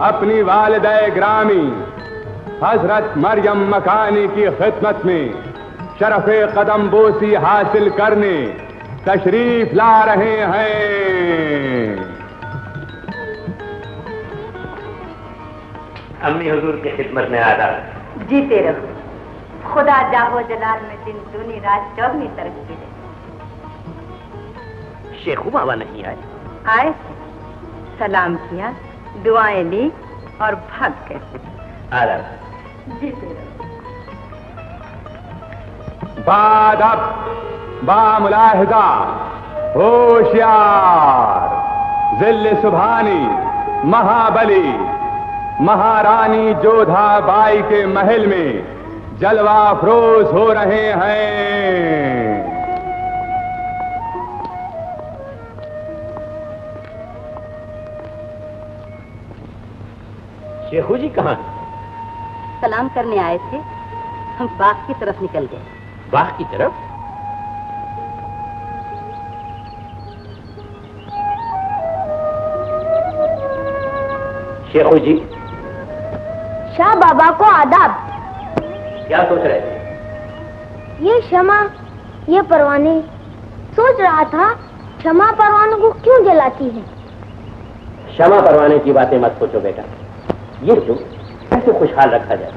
अपनी वालिदा ग्रामी हजरत मरियम मकानी की खिदमत में शरफ़े कदम बोसी हासिल करने तशरीफ ला रहे हैं। अम्मी हुजूर की खिदमत में आदाब। जीते रहो, खुदा जाहो जलाल में दिन दूनी रात चौगनी तरक्की दे। शेखू बाबा नहीं आए? आए, सलाम किया, दुआएं ली और भाग गए। आदाब। जीते रहो। बादब बामुलाहिजा होशियार जिल्ले सुभानी महाबली महारानी जोधा बाई के महल में जलवा अफरोज हो रहे हैं। शेखू जी कहाँ? सलाम करने आए थे, हम बाग की तरफ निकल गए। बाग की तरफ? शेखू जी। शाह बाबा को आदाब। क्या सोच रहे थे? ये शमा, ये परवाने। सोच रहा था शमा परवानों को क्यों जलाती है। शमा परवाने की बातें मत सोचो बेटा, ये जो कैसे खुशहाल रखा जाए।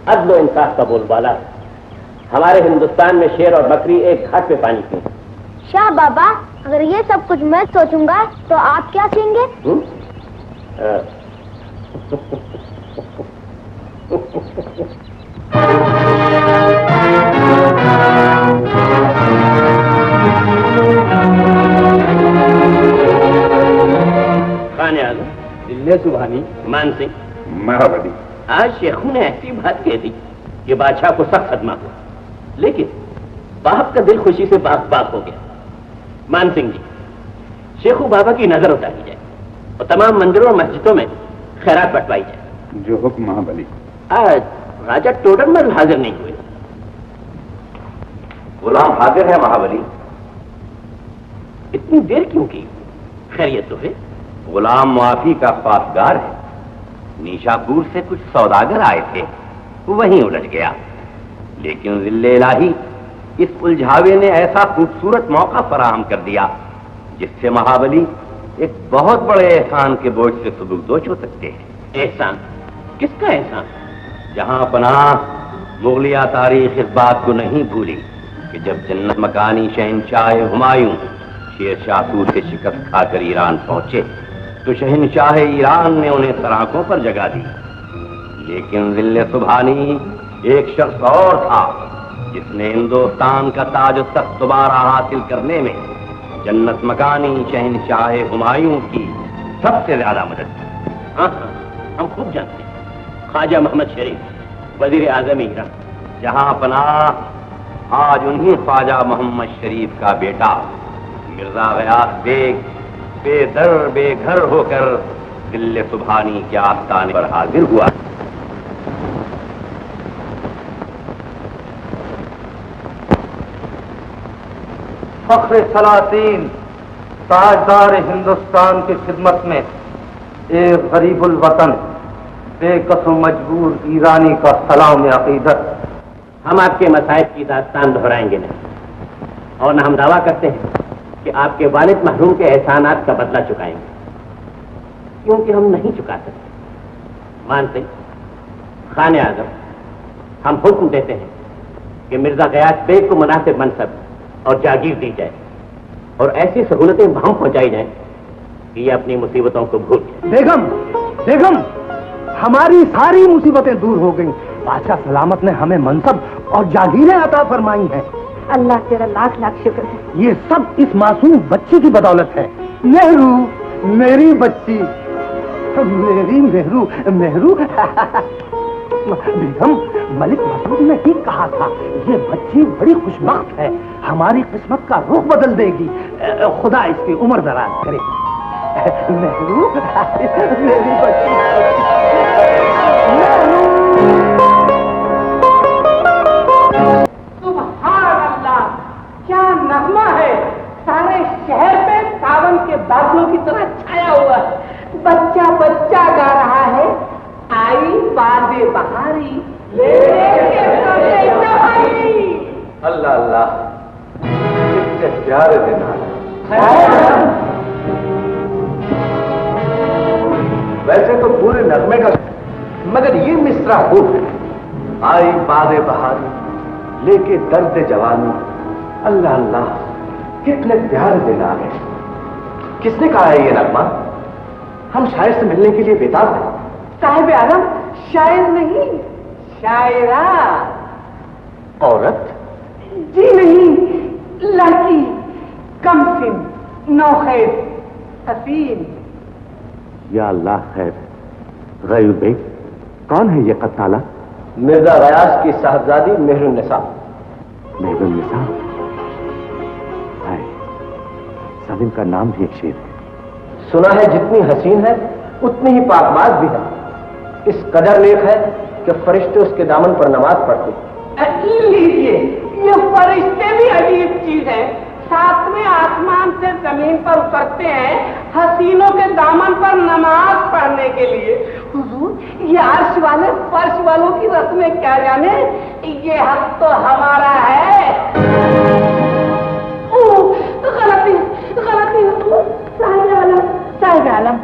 अदल और इंसाफ का बोलबाला। हमारे हिंदुस्तान में शेर और बकरी एक घाट पे पानी पीते। शाह बाबा, अगर ये सब कुछ मैं सोचूंगा तो आप क्या कहेंगे? खाने आज़म, दिल्ले सुभानी, मान सिंह, महाबली। आज शेखू ने ऐसी बात कह दी कि बादशाह को सख्त सदमा हुआ, लेकिन बाप का दिल खुशी से बाग बाग हो गया। मान सिंह जी, शेखू बाबा की नजर उतारी जाए और तमाम मंदिरों और मस्जिदों में खैरात बंटवाई जाए। जो हुक्म महाबली। आज राजा टोडरमल हाजिर नहीं हुए। गुलाम हाजिर है महाबली। इतनी देर क्यों की? खैरियत तो है? गुलाम मुआफी का पासगार है। निशापुर से कुछ सौदागर आए थे, वहीं उलझ गया। लेकिन जिल्ले इलाही, इस उलझावे ने ऐसा खूबसूरत मौका फराहम कर दिया जिससे महाबली एक बहुत बड़े एहसान के बोझ से सुबुकदोश हो सकते हैं। एहसान? किसका एहसान? जहां पनाह मुगलिया तारीख इस बात को नहीं भूली कि जब जन्नत मकानी शहनशाह हुमायूं शेर शाह सूर से शिकस्त खाकर ईरान पहुंचे तो शहनशाह ईरान ने उन्हें सराखों पर जगह दी। लेकिन जिल्ले सुभानी एक शख्स और था जिसने हिंदुस्तान का ताज तख्त दोबारा हासिल करने में जन्नत मकानी शहनशाह हुमायूं की सबसे ज्यादा मदद की। हाँ, हम खूब जानते हैं। ख्वाजा मोहम्मद शरीफ, वजीर आजम ईरान। जहां पनाह आज उन्हीं ख्वाजा मोहम्मद शरीफ का बेटा मिर्जा गयास बेग बेदर बेघर होकर दिल्ले सुभानी के आस्थाने पर हाजिर हुआ। फख्र सलातीन, ताजदार हिंदुस्तान की खिदमत में एक गरीबुल वतन बेकस मजबूर ईरानी का सलाम अकीदत। हम आपके मसाइब की दास्तान दोहराएंगे नहीं, और न हम दावा करते हैं कि आपके वालिद महरूम के एहसानात का बदला चुकाएंगे, क्योंकि हम नहीं चुका सकते। मान सिंह, खाने आज़म, हम हुक्म देते हैं कि मिर्जा गयास बेग को मुनासिब मनसब और जागीर दी जाए और ऐसी सहूलतें हम पहुंचाई जाएं कि ये अपनी मुसीबतों को भूल जाए। बेगम, बेगम, हमारी सारी मुसीबतें दूर हो गईं। बादशाह सलामत ने हमें मनसब और जागीरें अता फरमाई हैं। अल्लाह तेरा लाख लाख शुक्र है। ये सब इस मासूम बच्ची की बदौलत है। नेहरू, मेरी बच्ची, मेरी मेहरू, मेहरू। बेगम, मलिक मसूद ने ही कहा था, ये बच्ची बड़ी खुशबख्त है, हमारी किस्मत का रुख बदल देगी। खुदा इसकी उम्र दराज करे। नेहरू, मेरी बच्ची, नेहरू। सुभान अल्लाह, क्या नगमा है। सारे शहर पे सावन के बादलों की तरह छाया हुआ है। बच्चा बच्चा गा रहा वैसे तो पूरे नगमे का, मगर ये मिसरा हो आई बाद बहारी लेके दर्द जवानी, अल्लाह अल्लाह कितने प्यारे दिन आ गए। किसने कहा है ये नगमा? हम शायर से मिलने के लिए बेताब हैं। साहिब आलम शायर नहीं, शायरा। औरत? जी नहीं, लड़की, कमसिन, नौखैर, हसीन। या अल्लाह खैर। गयूर बेग, कौन है ये कत्ताला? मिर्जा गयास की साहबजादी मेहरुन्निसा। मेहरुन्निसा? सलीम का नाम भी एक शेर है। सुना है जितनी हसीन है उतनी ही पाकबाज भी है। इस कदर नेक है कि फरिश्ते उसके दामन पर नमाज पढ़ते। लीजिए, ये फरिश्ते भी अजीब चीज है। सातवें आसमान से जमीन पर उतरते हैं हसीनों के दामन पर नमाज पढ़ने के लिए। हुजूर, ये अर्श वाले फर्श वालों की रस्में क्या जाने, ये हक तो हमारा है। गलती गलती, साहिब आलम,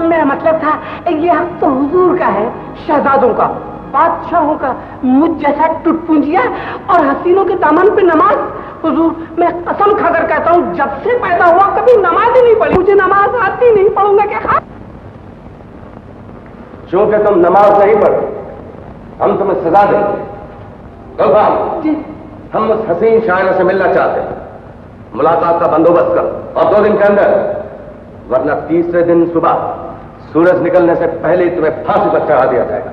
मेरा मतलब था ये हक तो हुजूर का है, शहजादों का, बादशाहों का। मुझ जैसा टुटपुंजिया और हसीनों के दामन पे नमाज। हुजूर, मैं कसम खाकर कहता हूँ जब से पैदा हुआ कभी नमाज ही नहीं पढ़ी। मुझे नमाज आती नहीं, पढ़ूंगा क्या खा? चूंकि तुम नमाज नहीं पढ़ते हम तुम्हें सजा देंगे। हम उस हसीन शायर से मिलना चाहते हैं। मुलाकात का बंदोबस्त करो और 2 दिन के अंदर, वरना तीसरे दिन सुबह सूरज निकलने से पहले ही तुम्हें फांसी पर चढ़ा दिया जाएगा।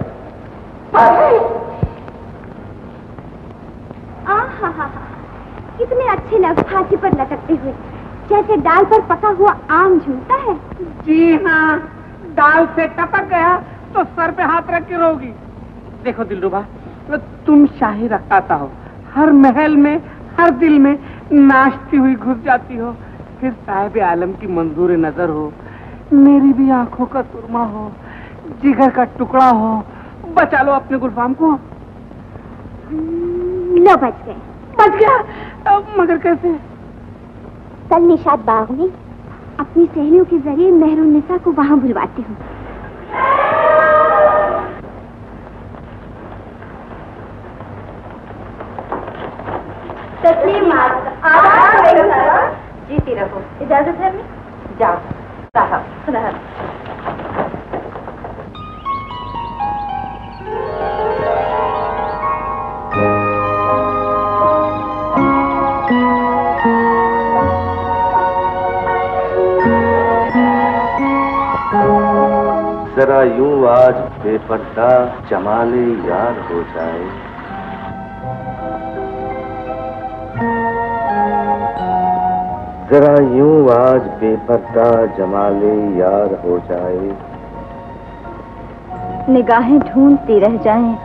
कितने अच्छे लग फांसी पर लटकते हुए, जैसे डाल पर पका हुआ आम झूलता है। जी हाँ, डाल से टपक गया तो सर पे हाथ रख के रोगी। देखो दिलरुबा, तुम शाही रखाता हो, हर महल में हर दिल में नाचती हुई घुस जाती हो। फिर साहिब आलम की मंजूर नजर हो, मेरी भी आंखों का सुरमा हो, जिगर का टुकड़ा हो। बचा लो अपने गुलफाम को। लो बच गए। बच गया? मगर कैसे? कल निशात बाग में अपनी सहेलियों के जरिए मेहरुन्निसा को वहां बुलवाती हूँ। जीती रहो। इजाजत है? जाओ साहब। खुदा जरा यूं आज बेपर्दा जमाले यार हो जाए। जरा यूं आज बेपर्दा जमाले यार हो जाए। निगाहें ढूंढती रह जाएं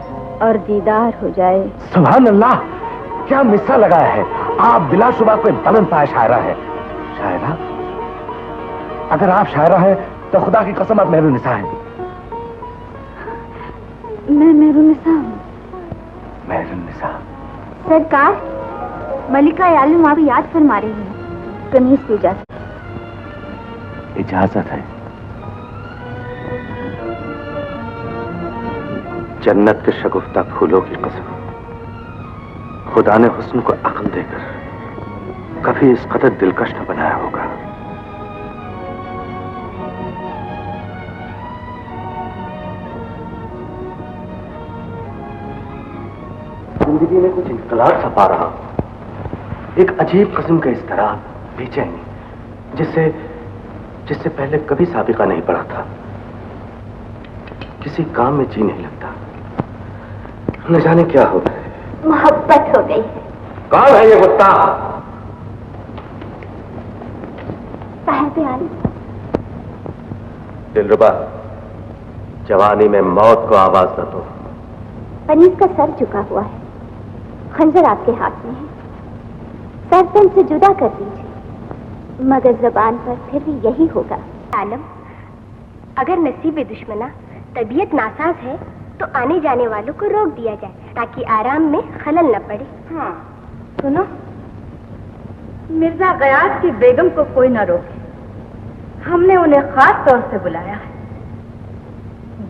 और दीदार हो जाए। सुभान अल्लाह, क्या मिस्सा लगाया है। आप बिलाशुबा कोई बुलंद पाया शायरा है। शायरा? अगर आप शायरा है तो खुदा की कसम आप मेहरुन्निसा हैं। मैं मेहरुन्निसा हूँ। मेहरुन्निसा? सरकार, मलिका आलम आप याद फरमा रही है। कनीज की इजाजत है। जन्नत के शगुफ्ता फूलों की कसम, खुदा ने हुस्न को अक्ल देकर कभी इस कदर दिलकश न बनाया होगा। जिंदगी में कुछ इंकलाब सा पा रहा हूं, एक अजीब किस्म का इस्तराब, बेचैनी, जिससे पहले कभी साबिका नहीं पड़ा था। किसी काम में जी नहीं लगता, न जाने क्या हो गया है। मोहब्बत हो गई है। कौन है ये कुत्ता? साहिब आलम। दिलरुबा, जवानी में मौत को आवाज न दो। पनीर का सर झुका हुआ है, खंजर आपके हाथ में है। सर तन से जुदा कर दीजिए, मगर जबान पर फिर भी यही होगा। आलम, अगर नसीब दुश्मना तबीयत नासाज है तो आने जाने वालों को रोक दिया जाए ताकि आराम में खलल न पड़े। हाँ, सुनो, मिर्जा गयास की बेगम को कोई न रोके। हमने उन्हें खास तौर से बुलाया है।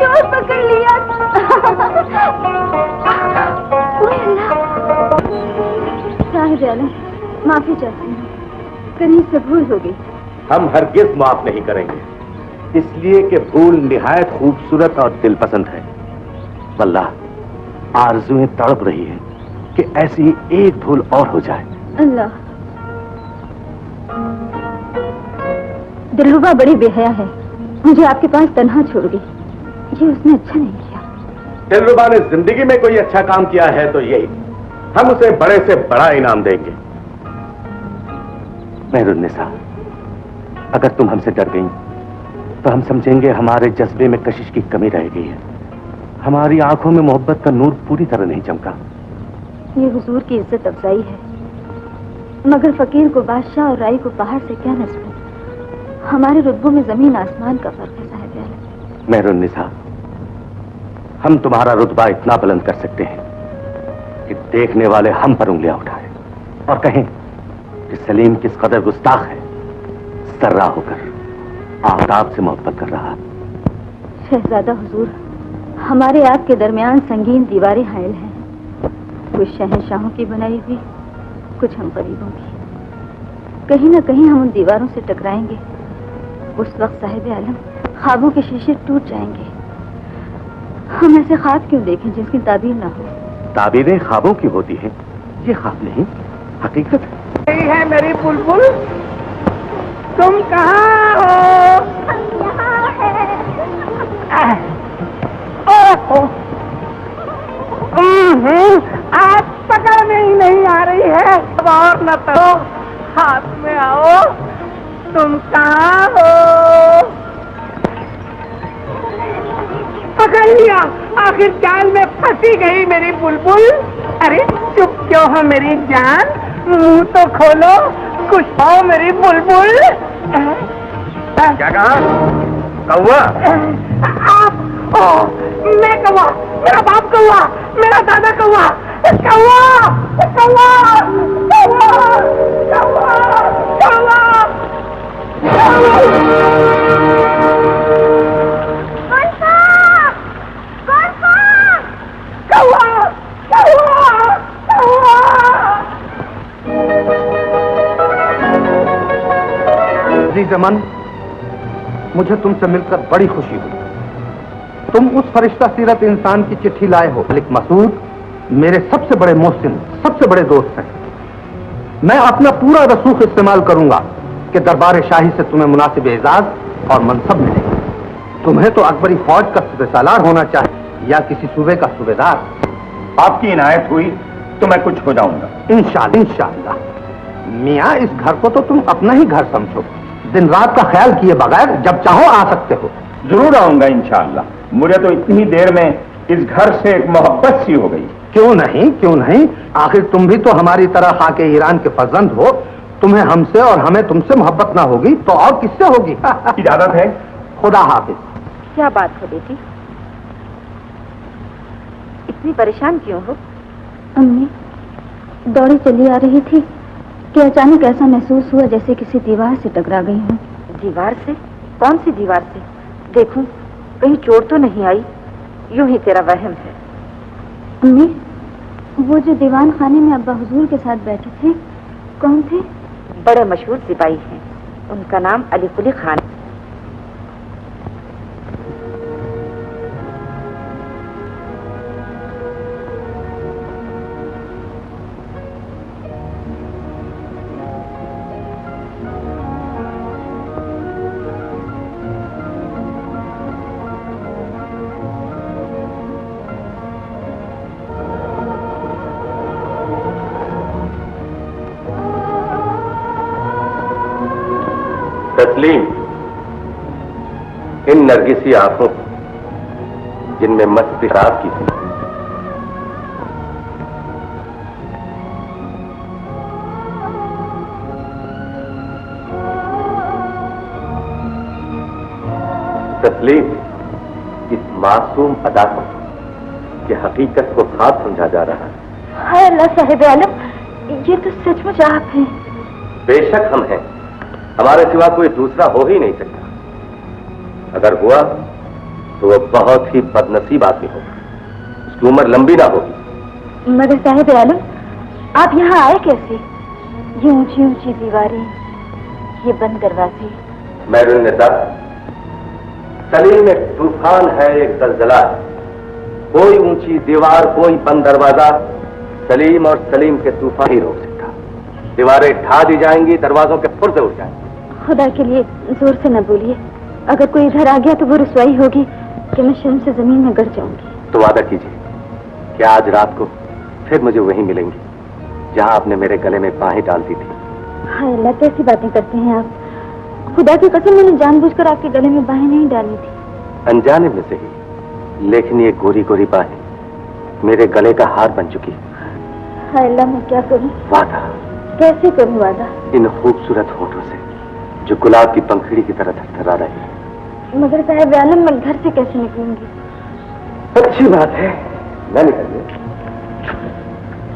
चोर पकड़ लिया। ओए अल्लाह। साहिब आलम, माफी चाहती हूँ, कहीं से भूल हो गई। हम हरगिज माफ नहीं करेंगे, इसलिए कि भूल निहायत खूबसूरत और दिलपसंद है। वल्लाह आरज़ुएं तड़प रही है कि ऐसी ही एक भूल और हो जाए। अल्लाह, दिलरुबा बड़ी बेहया है, मुझे आपके पास तन्हा छोड़ गई। ये उसने अच्छा नहीं किया। दिलरुबा ने जिंदगी में कोई अच्छा काम किया है तो यही, हम उसे बड़े से बड़ा इनाम देंगे। मेहरुन्निसा, अगर तुम हमसे डर गई तो हम समझेंगे हमारे जज्बे में कशिश की कमी रह गई है, हमारी आंखों में मोहब्बत का नूर पूरी तरह नहीं चमका। ये हुजूर की इज्जत अफजाई है, मगर फकीर को बादशाह और राई को पहाड़ से क्या नस्बत। हमारे रुतबों में जमीन आसमान का फर्क है साहिब आलम। मेहरुन्निसा, हम तुम्हारा रुतबा इतना बुलंद कर सकते हैं कि देखने वाले हम पर उंगलियां उठाएं और कहें कि सलीम किस कदर गुस्ताख है, सर्रा होकर आफताब से मोहब्बत कर रहा। शहजादा हुजूर, हमारे आपके दरमियान संगीन दीवारें हायल हैं, कुछ शहंशाहों की बनाई हुई, कुछ हम गरीबों की। कहीं ना कहीं हम उन दीवारों से टकराएंगे। उस वक्त साहिब आलम ख्वाबों के शीशे टूट जाएंगे। हम ऐसे ख्वाब क्यों देखें जिसकी ताबीर ना हो। ताबीरें ख्वाबों की होती हैं, ये ख्वाब नहीं, हकीकत है। यही है मेरी बुलबुल, तुम कहाँ हो? यहाँ है। आप पकड़ में ही नहीं आ रही है। अब और न तो हाथ में आओ। तुम कहाँ हो? पकड़ लिया, आखिर जाल में फंसी गई मेरी बुलबुल। अरे चुप क्यों हो मेरी जान, मुंह तो खोलो, कुछ हो मेरी बुलबुल। क्या कहा? कौवा? आप? मैं कौवा, मेरा बाप कौवा, मेरा दादा कौवा, कौवा, कौवा, कौवा, कौवा, कौवा, जमन, मुझे तुमसे मिलकर बड़ी खुशी हुई। तुम उस फरिश्ता सीरत इंसान की चिट्ठी लाए हो। मलिक मसूद मेरे सबसे बड़े मोहसिन, सबसे बड़े दोस्त हैं। मैं अपना पूरा रसूख इस्तेमाल करूंगा कि दरबार शाही से तुम्हें मुनासिब एजाज और मनसब मिले। तुम्हें तो अकबरी फौज का सूबेसालार होना चाहिए या किसी सूबे का सूबेदार। आपकी इनायत हुई तो मैं कुछ हो जाऊंगा। इंशाअल्लाह। मियाँ, इस घर को तो तुम अपना ही घर समझो। दिन रात का ख्याल किए बगैर जब चाहो आ सकते हो। जरूर आऊंगा इंशाअल्लाह। मुझे तो इतनी देर में इस घर से एक मोहब्बत सी हो गई। क्यों नहीं, क्यों नहीं, आखिर तुम भी तो हमारी तरह खाके ईरान के फर्जंद हो। तुम्हें हमसे और हमें तुमसे मोहब्बत ना होगी तो और किससे होगी? इजाजत है। खुदा हाफिज। क्या बात है बेटी, इतनी परेशान क्यों हो? अम्मी, दौड़ी चली आ रही थी कि अचानक ऐसा महसूस हुआ जैसे किसी दीवार से टकरा गई हूँ। दीवार से? कौन सी दीवार से? देखूं कहीं चोट तो नहीं आई। यूं ही तेरा वहम है। अम्मी, वो जो दीवान खाने में अब्बा हुजूर के साथ बैठे थे, कौन थे? बड़े मशहूर सिपाही हैं, उनका नाम अली कुली खान। तस्लीम, इन नरगिसी आंखों जिनमें मस्त शराब की थी, तस्लीम, इस मासूम अदा को कि हकीकत को ख्वाब समझा जा रहा है। हाय अल्लाह साहिब आलम, ये तो सचमुच आप हैं। बेशक हम हैं, हमारे सिवा कोई दूसरा हो ही नहीं सकता। अगर हुआ तो वो बहुत ही बदनसीब आदमी होगा, उसकी उम्र लंबी ना होगी। मगर साहिब आलम, आप यहाँ आए कैसे? ये ऊंची ऊंची दीवारें, ये बंद दरवाजे। मैरुन्निसा, सलीम एक तूफान है, एक जलजला है। कोई ऊंची दीवार, कोई बंद दरवाजा सलीम और सलीम के तूफान ही रोक सकता। दीवारें ढा दी जाएंगी, दरवाजों के पुर्जे उठ जाएंगे। खुदा के लिए जोर से न बोलिए, अगर कोई इधर आ गया तो वो रुसवाई होगी कि मैं शर्म से जमीन में गिर जाऊंगी। तो वादा कीजिए कि आज रात को फिर मुझे वहीं मिलेंगी जहां आपने मेरे गले में बाहें डाल दी थी। हाय अल्लाह, कैसी बातें करते हैं आप। खुदा की कसम, मैंने जानबूझकर आपके गले में बाहें नहीं डाली थी। अनजाने में सही, लेकिन ये गोरी गोरी बाहें मेरे गले का हार बन चुकी है। हाय अल्लाह, मैं क्या करूं? वादा। कैसे करूं वादा? इन खूबसूरत होठों से जो गुलाब की पंखड़ी की तरह थरथरा रही है। मगर साहिब आलम, मैं घर से कैसे निकलूंगी? अच्छी बात है, मैं निकलिए।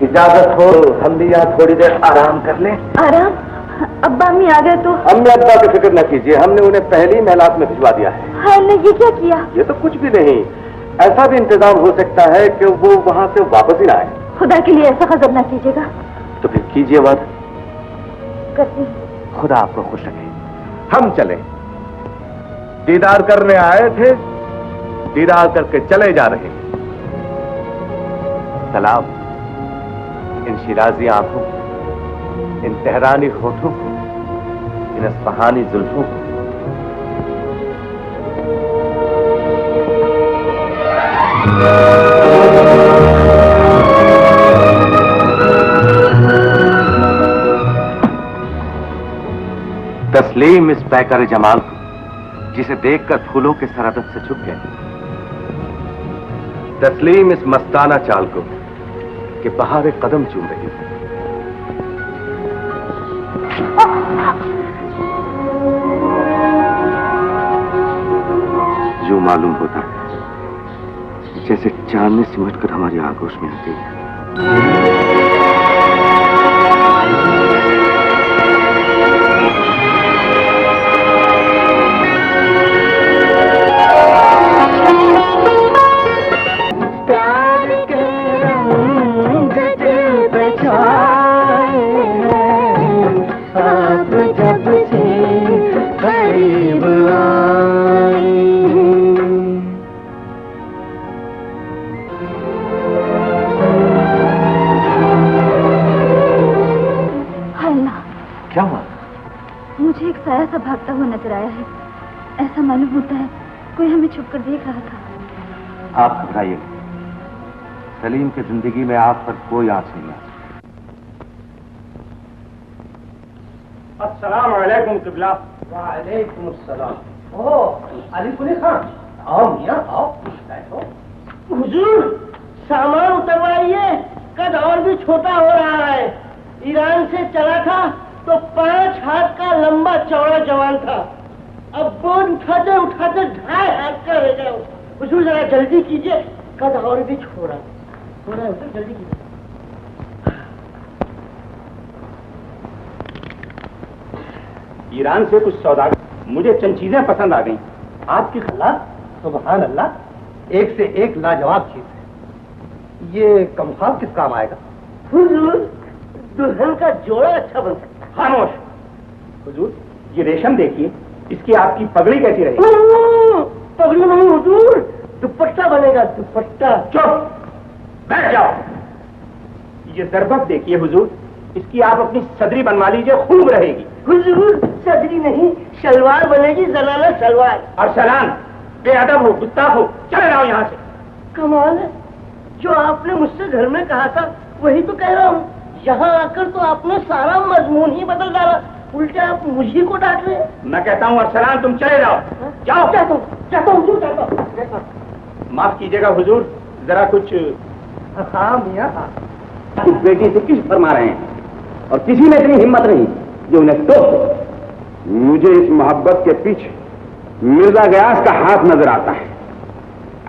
इजाजत हो, हम भी यहाँ थोड़ी देर आराम कर लें। आराम? अब्बा अम्मी आ गए तो? अम्मी अब्बा की फिक्र न कीजिए, हमने उन्हें पहले ही महलात में भिजवा दिया है। हाय अल्लाह, ये क्या किया? ये तो कुछ भी नहीं, ऐसा भी इंतजाम हो सकता है कि वो वहां से वापस ही ना आए। खुदा के लिए ऐसा गजब ना कीजिएगा। तो फिर कीजिए वादा। करती। खुदा आपको खुश रखे। हम चले, दीदार करने आए थे, दीदार करके चले जा रहे। सलाम इन शिराजी आंखों, इन तेहरानी होठों को, इन अस्फहानी जुल्फों को। तस्लीम इस पैकर जमाल को, जिसे देखकर फूलों के सरदत से झुक गए। तस्लीम इस मस्ताना चाल को कि बहार कदम चूम रही है। जो मालूम होता है जैसे चांद ने सिमट कर हमारी आगोश में आ गई। भागता हुआ नजर आया है। ऐसा मालूम होता है कोई हमें छुपकर देख रहा था। आप घबराइए, सलीम की जिंदगी में आप पर कोई आंच नहीं आ सकती। अस्सलाम वालेकुम किबला। वालेकुम अस्सलाम। ओह अली कुली खान, आओ मियां आओ, बैठो। हुजूर सामान उतरवाइए, कद और भी छोटा हो रहा है। ईरान से चला था तो 5 हाथ का लंबा चौड़ा जवान था, अब बोझ उठाते उठाते 2.5 हाथ का रह गया। हुजूर जरा जल्दी कीजिए, कद और भी छोड़ा हो रहा है। हुजूर जल्दी कीजिए। ईरान से कुछ सौदागर, मुझे चंद चीजें पसंद आ गईं। आपकी खल्ला सुभान अल्लाह, एक से एक लाजवाब चीज है। ये कमखाब किस काम आएगा? हुजूर दुल्हन का जोड़ा अच्छा बन सकता। खामोश हुजूर, ये रेशम देखिए, इसकी आपकी पगड़ी कैसी रहेगी? पगड़ी नहीं हुजूर, दुपट्टा बनेगा, दुपट्टा। चुप, बैठ जाओ। ये ज़रबत देखिए हुजूर, इसकी आप अपनी सदरी बनवा लीजिए, खूब रहेगी। हुजूर सदरी नहीं, शलवार बनेगी, जनाना शलवार। अरसलान, बेअदब हो, गुस्ताख हो, चले जाओ यहाँ से। कमाल है, जो आपने मुझसे घर में कहा था वही तो कह रहा हूँ। यहाँ आकर तो आपने सारा मजमून ही बदल डाला, उल्टे आप मुझी को डांट रहे। मैं कहता हूँ अरसलान, तुम चले जाओ। जाओ। चाहता हूँ। माफ कीजिएगा हुजूर, जरा कुछ। हाँ मियाँ हाँ। इस बेटी से किस फरमा रहे हैं, और किसी में इतनी हिम्मत नहीं जो उन्हें टोक। मुझे इस मोहब्बत के पीछे मिर्जा गयास का हाथ नजर आता है।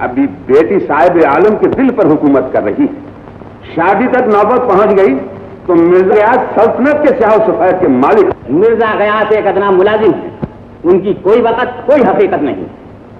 अभी बेटी साहिब आलम के दिल पर हुकूमत कर रही है। शादी तक नौबत पहुंच गई तो मिर्जा गयास सल्तनत के स्याह सफेद के मालिक। मिर्जा गयास एक अदना मुलाजिम है, उनकी कोई वक़्त कोई हकीकत नहीं।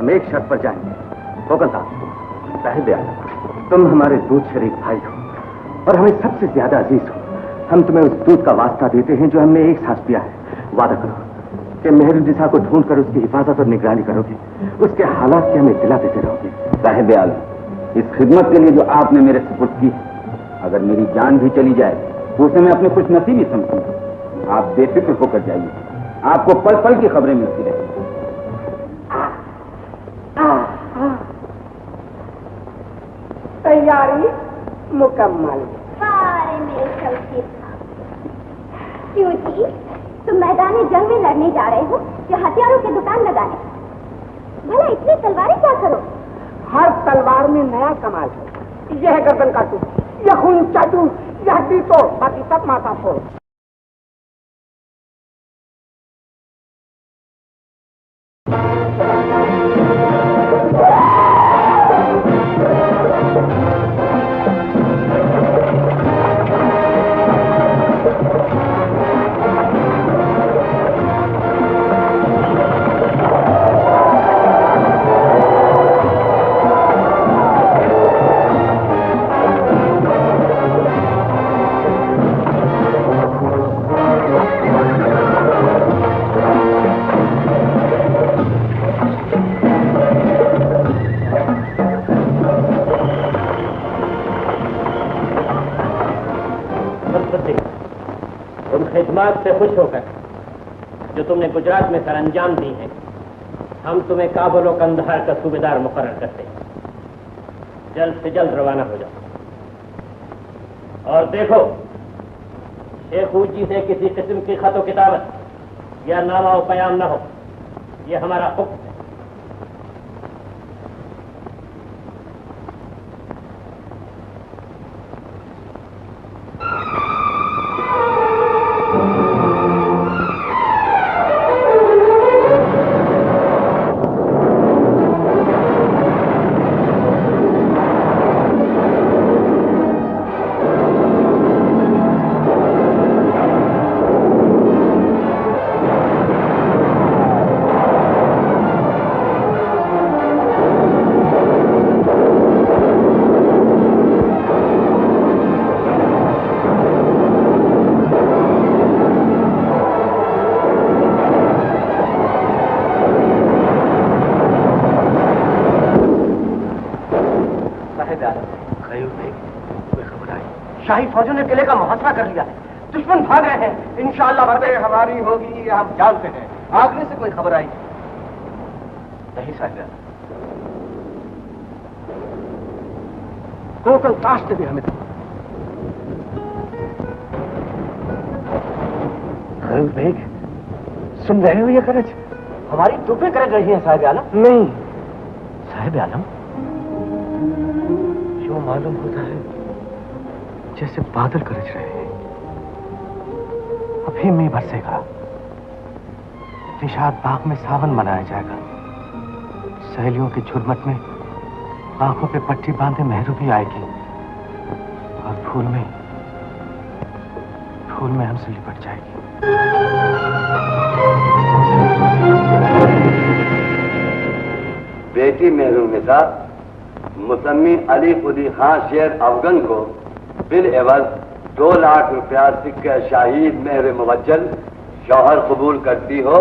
हम एक शर्त पर जाएंगे। फोकल साहब, साहिब आलम, तुम हमारे दूध शरीक भाई हो और हमें सबसे ज्यादा अजीज हो। हम तुम्हें उस दूध का वास्ता देते हैं जो हमने एक साथ पिया है। वादा करो कि मेहरुन्निसा को ढूंढ कर उसकी हिफाजत और निगरानी करोगे, उसके हालात की हमें इत्तला देते रहोगे। साहिब आलम, इस खिदमत के लिए जो आपने मेरे सुपुर्द की, अगर मेरी जान भी चली जाए तो उसे मैं अपनी खुशनसीबी समझूंगा। आप बेफिक्र होकर जाइए, आपको पल पल की खबरें मिलती रहेंगी। तैयारी मुकम्मल। क्यों जी, तुम मैदान जंग में लड़ने जा रहे हो या हथियारों की दुकान लगाने? भला इतनी तलवारें क्या करो? हर तलवार में नया कमाल है। यह गर्दन काटू, यह खून चाटू, यह हड्डी तोड़, बाकी सब माथा फोड़। से खुश होकर जो तुमने गुजरात में सरंजाम दी है, हम तुम्हें काबुल और कंधार का सूबेदार मुकर्रर करते हैं। जल्द से जल्द रवाना हो जाओ और देखो, शेख जी से किसी किस्म की खत किताबत या नामा और पयाम न हो, यह हमारा हुक्म है। शाही फौजों ने किले का मुहासरा कर लिया है, दुश्मन भाग रहे हैं। इंशाअल्लाह फतेह हमारी होगी, ये हम जानते हैं। आगरे से कोई खबर आई नहीं साहिब? कोकल काश ने भी हमें बेग सुन रहे हो ये करज? हमारी तोपें करज रही हैं साहिब आलम। नहीं साहिब आलम, जो मालूम होता है जैसे बादल गरज रहे हैं। अभी मैं बरसेगा, निशाद बाग में सावन मनाया जाएगा। सहेलियों के झुरमट में आंखों पे पट्टी बांधे मेहरू भी आएगी और फूल में हमसे लिपट जाएगी। बेटी मेहरुन्निसा मुसम्मी अली खुदी खान शेर अफगन को बिल एवज 2 लाख रुपया सिक्के शाहीद मेहर मुवज्जल शौहर कबूल करती हो?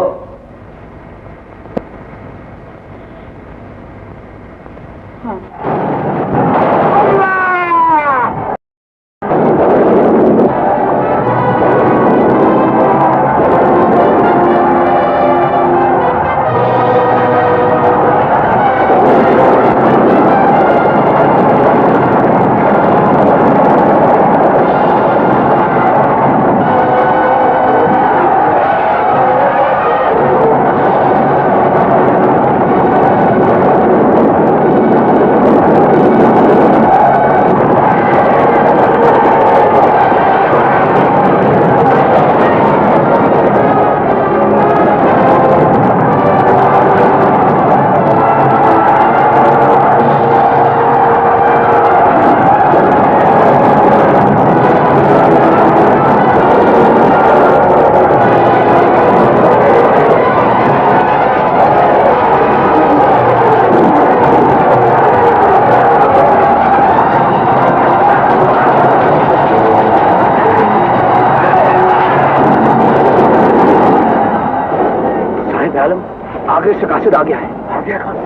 से कासिद आ गया है। आ गया कहाँ से?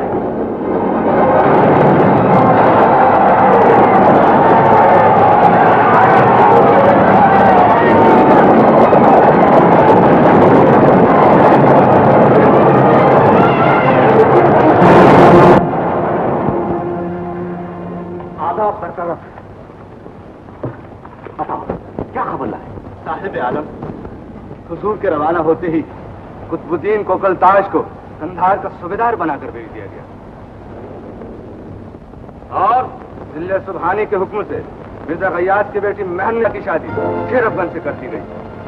आदाब बरकरार। बताओ क्या खबर लाए? साहिब आलम, हुजूर के रवाना होते ही कुतुबुद्दीन कोकलताश को कंधार का सूबेदार बनाकर भेज दिया गया और जिले सुबहानी के हुक्म से मिर्जा गयास की बेटी महनिया की शादी फिर अफगन से कर दी गई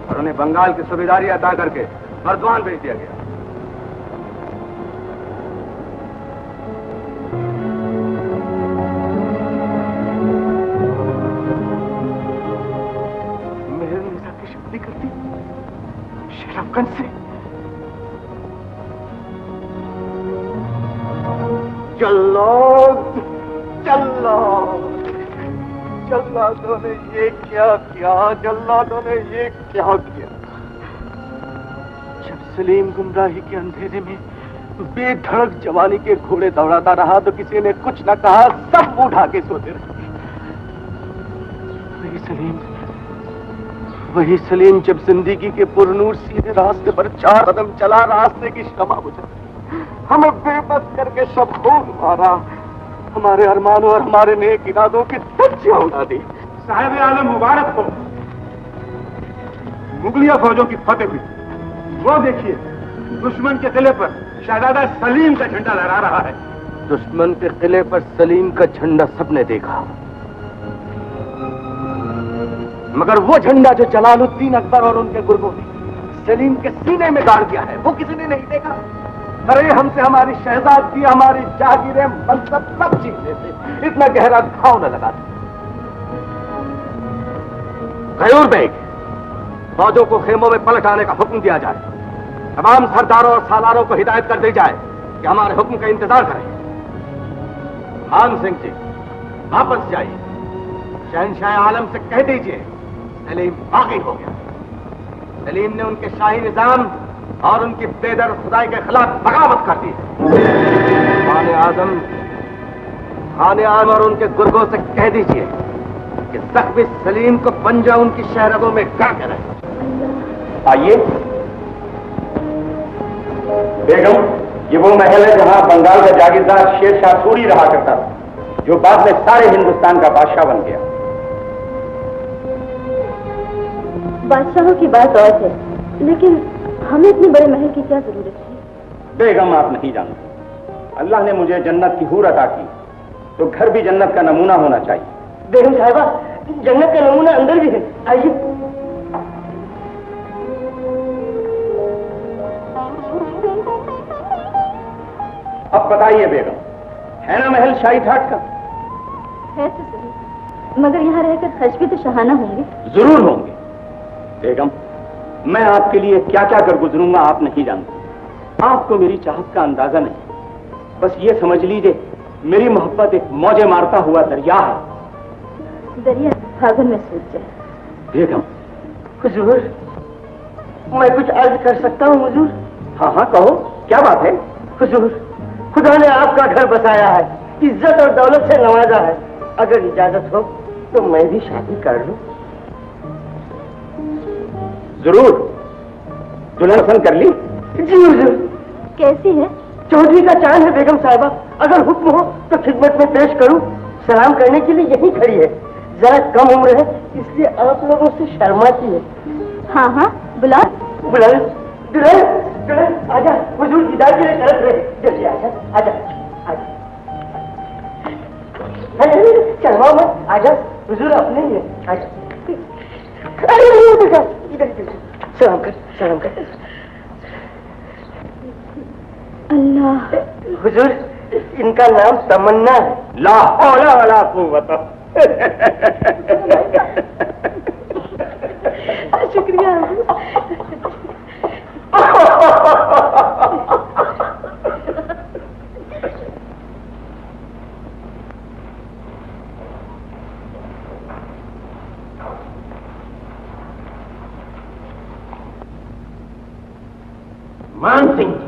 और उन्हें बंगाल की सूबेदारी अदा करके मर्दवान भेज दिया गया। अफगन से जल्लादों ने ये क्या किया? जल्लादों ने ये क्या किया? जब सलीम गुमराही के अंधेरे में बेधड़क जवानी के घोड़े दौड़ाता रहा तो किसी ने कुछ न कहा, सब उठा के सोते रहे। वही सलीम जब जिंदगी के पुरनूर सीधे रास्ते पर 4 कदम चला, रास्ते की शमा बुझा, हमें बेबस करके सब खून मारा, हमारे अरमानों और हमारे नेक इरादों की धज्जियां उड़ा दी। साहिब आलम मुबारक हो, मुगलिया फौजों की फतेह हुई। वो देखिए, दुश्मन के किले पर शहजादा सलीम का झंडा लहरा रहा है। दुश्मन के किले पर सलीम का झंडा सबने देखा, मगर वो झंडा जो जलालुद्दीन अकबर और उनके गुर्गों ने सलीम के सीने में गाड़ दिया है, वो किसी ने नहीं देखा। अरे हमसे हमारी शहजादी, हमारी जागीरें, मनसब सब छीन लेते, इतना गहरा घाव न लगाते। गयूर बेग, फौजों को खेमों में पलट आने का हुक्म दिया जाए। तमाम सरदारों और सालारों को हिदायत कर दी जाए कि हमारे हुक्म का इंतजार करें। मान सिंह जी, वापस जाइए, शहंशाह आलम से कह दीजिए सलीम बागी हो गया। सलीम ने उनके शाही निजाम और उनकी बेदर्द खुदाई के खिलाफ बगावत कर दी। खाने आजम और उनके गुर्गों से कह दीजिए कि जख्मी सलीम को पंजा उनकी शहरगों में गाड़ के रहे। आइए बेगम, ये वो महल है जहां बंगाल का जागीरदार शेर शाह सूरी रहा करता था, जो बाद में सारे हिंदुस्तान का बादशाह बन गया। बादशाहों की बात और है, लेकिन हमें इतने बड़े महल की क्या जरूरत है? बेगम, आप नहीं जानते, अल्लाह ने मुझे जन्नत की हूर अता की, तो घर भी जन्नत का नमूना होना चाहिए। बेगम साहिबा, जन्नत का नमूना अंदर भी है, आइए। अब बताइए बेगम, है ना महल शाही ठाट का? है तो सही, मगर यहाँ रहकर खर्च भी तो शहाना होंगे। जरूर होंगे बेगम, मैं आपके लिए क्या क्या कर गुजरूंगा आप नहीं जानते। आपको मेरी चाहत का अंदाजा नहीं, बस ये समझ लीजिए मेरी मोहब्बत एक मौजे मारता हुआ दरिया है। दरिया फागुन में सूख जाए। बेगम, हुजूर, मैं कुछ अर्ज कर सकता हूँ हुजूर? हाँ हाँ कहो, क्या बात है? हुजूर, खुदा ने आपका घर बसाया है, इज्जत और दौलत से नवाजा है, अगर इजाजत हो तो मैं भी शादी कर लूं। जरूर। दुल्हन पसंद कर ली? जी हुजूर। कैसी है? चौधरी का चांद है बेगम साहिबा, अगर हुक्म हो तो खिदमत में पेश करूं। सलाम करने के लिए यही खड़ी है, जरा कम उम्र है इसलिए आप लोगों से शर्माती है। हाँ हाँ, बुला बुला। दुल्हन आजा, हुजूर दीदार के लिए तरस रहे, जल्दी आजा आजा आजा। शर्मा मत, आजा, हुजूर अपने ही है, आजा। अरे इधर सलाम कर, सलाम कर। अल्लाह। हुजूर, इनका नाम तमन्ना है। ला हौला वला कुव्वत। शुक्रिया। मान सिंह जी,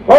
100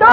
2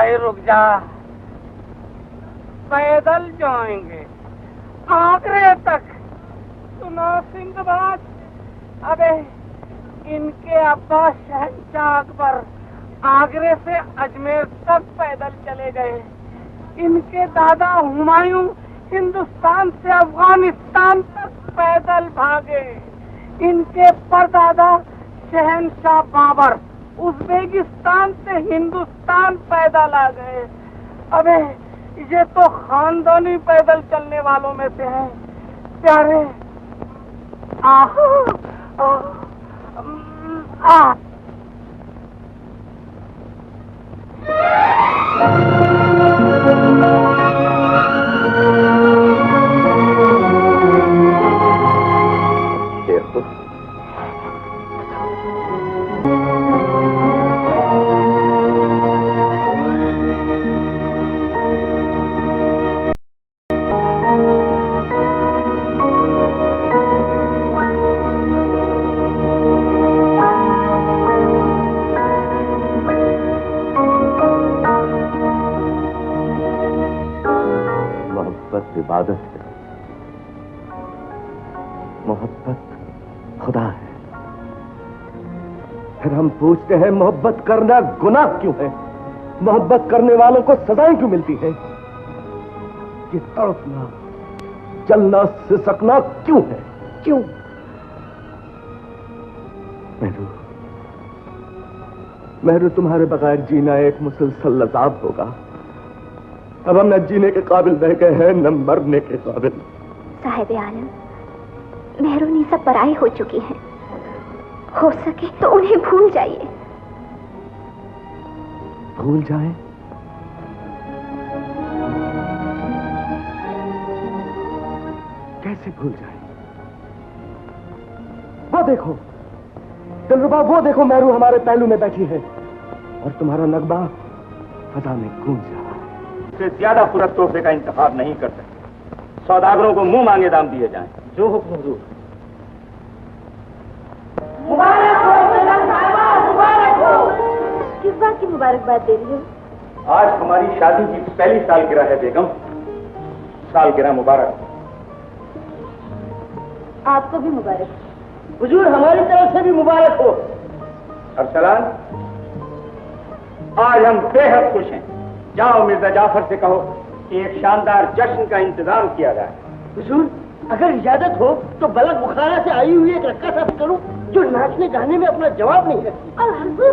भाई रुक जा, पैदल जाएंगे आगरे तक। सुनो सिंदबाद, अबे इनके अब्बा शहंशाह अकबर आगरे से अजमेर तक पैदल चले गए। इनके दादा हुमायूं हिंदुस्तान से अफगानिस्तान तक पैदल भागे। इनके परदादा शहंशाह बाबर उज्बेकिस्तान से हिंदुस्तान पैदल आ गए। अबे ये तो खानदानी पैदल चलने वालों में से हैं। प्यारे इबादत है, मोहब्बत खुदा है। फिर हम पूछते हैं मोहब्बत करना गुनाह क्यों है? मोहब्बत करने वालों को सजाएं क्यों मिलती हैं? ये तड़पना, जलना, सिसकना क्यों है? क्यों? महरू, तुम्हारे बगैर जीना एक मुसलसल अज़ाब होगा। अब हम न जीने के काबिल रह गए हैं, न मरने के काबिल। साहिब आलम, मेहरूनिसा पराई हो चुकी है। हो सके तो उन्हें भूल जाइए। भूल जाएं? कैसे भूल जाएं? वो देखो दिलरुबा, वो देखो महरू हमारे पहलू में बैठी है और तुम्हारा नगमा फजा में गूंज रहा है। से ज्यादा खूबसूरत तोहफे का इंतखाब नहीं कर सकते। सौदागरों को मुंह मांगे दाम दिए जाएं। जो हुक्म हुजूर। मुबारक हो मुबारक हो। किस बात की मुबारकबाद दे रही हो? आज हमारी शादी की पहली सालगिरह है बेगम। सालगिरह मुबारक। आपको भी मुबारक। हुजूर हमारी तरफ से भी मुबारक हो। अरसलान, आज हम बेहद खुश हैं। जाओ मिर्जा जाफर से कहो कि एक शानदार जश्न का इंतजाम किया जाए। हुजूर, अगर इजाजत हो तो बलक बुखारा से आई हुई एक रक्का साफ करूं जो नाचने गाने में अपना जवाब नहीं रखती। और हुजूर,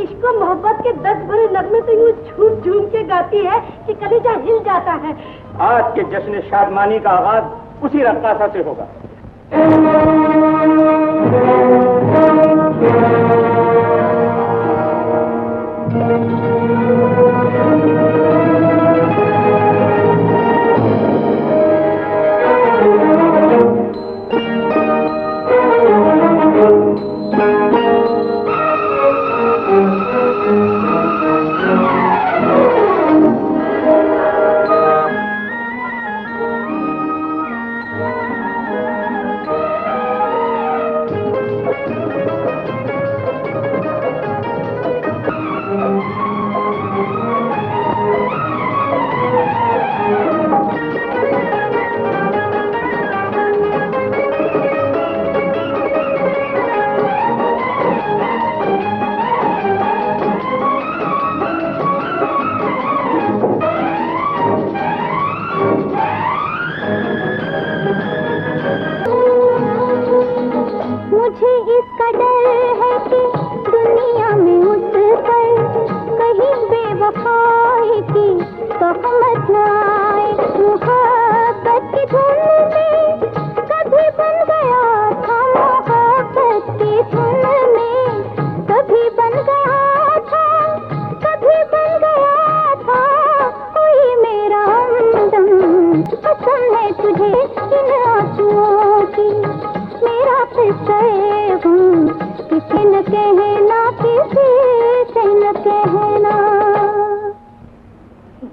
इश्क और मोहब्बत के 10 बड़े नगमे तो यूं झूम झूम के गाती है कि कलेजा हिल जाता है। आज के जश्न शादमानी का आगाज उसी रक्कासा से होगा।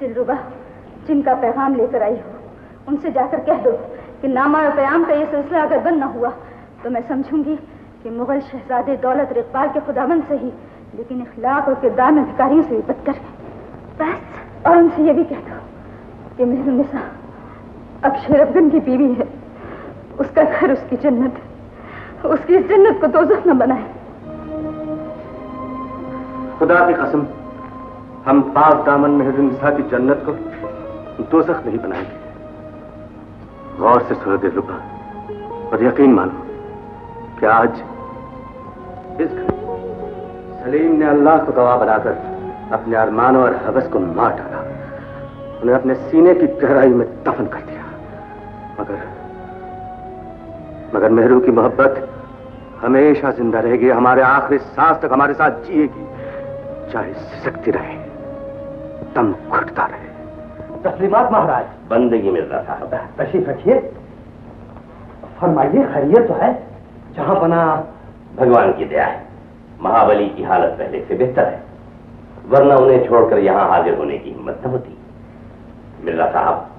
दिलरुबा, जिनका पैगाम लेकर आई हो उनसे जाकर कह दो कि नामा और प्याम का ये सिलसिला अगर बंद न हुआ तो मैं समझूंगी कि मुगल शहजादे दौलत और इकबाल के खुदाबंद से ही, लेकिन इखलाक और किरदार में भिखारियों से भी बदतर है। और उनसे ये भी कह दो कि मेहरुन्निसा अब शेर अफगन की बीवी है, उसका घर उसकी जन्नत है, उसकी इस जन्नत को दोज़ख न बनाए। खुदा की कसम, हम पाक दामन मेहरुन्निसा की जन्नत को दोज़ख नहीं बनाएंगे। गौर से सुनो दिलरुबा और यकीन मानो कि आज इस घर सलीम ने अल्लाह को गवाह बनाकर अपने अरमानों और हवस को मार डाला, उन्हें अपने सीने की गहराई में दफन कर दिया। मगर मेहरू की मोहब्बत हमेशा जिंदा रहेगी, हमारे आखिरी सांस तक हमारे साथ जिएगी, चाहे सिसकती रहे, दम घुटता रहे। तस्लीमात महाराज। बंदगी मिर्जा साहब। तशरीफ रखिए, फरमाइए, खैरियत तो है? जहां बना भगवान की दया है, महाबली की हालत पहले से बेहतर है, वरना उन्हें छोड़कर यहां हाजिर होने की हिम्मत न होती। मिर्जा साहब,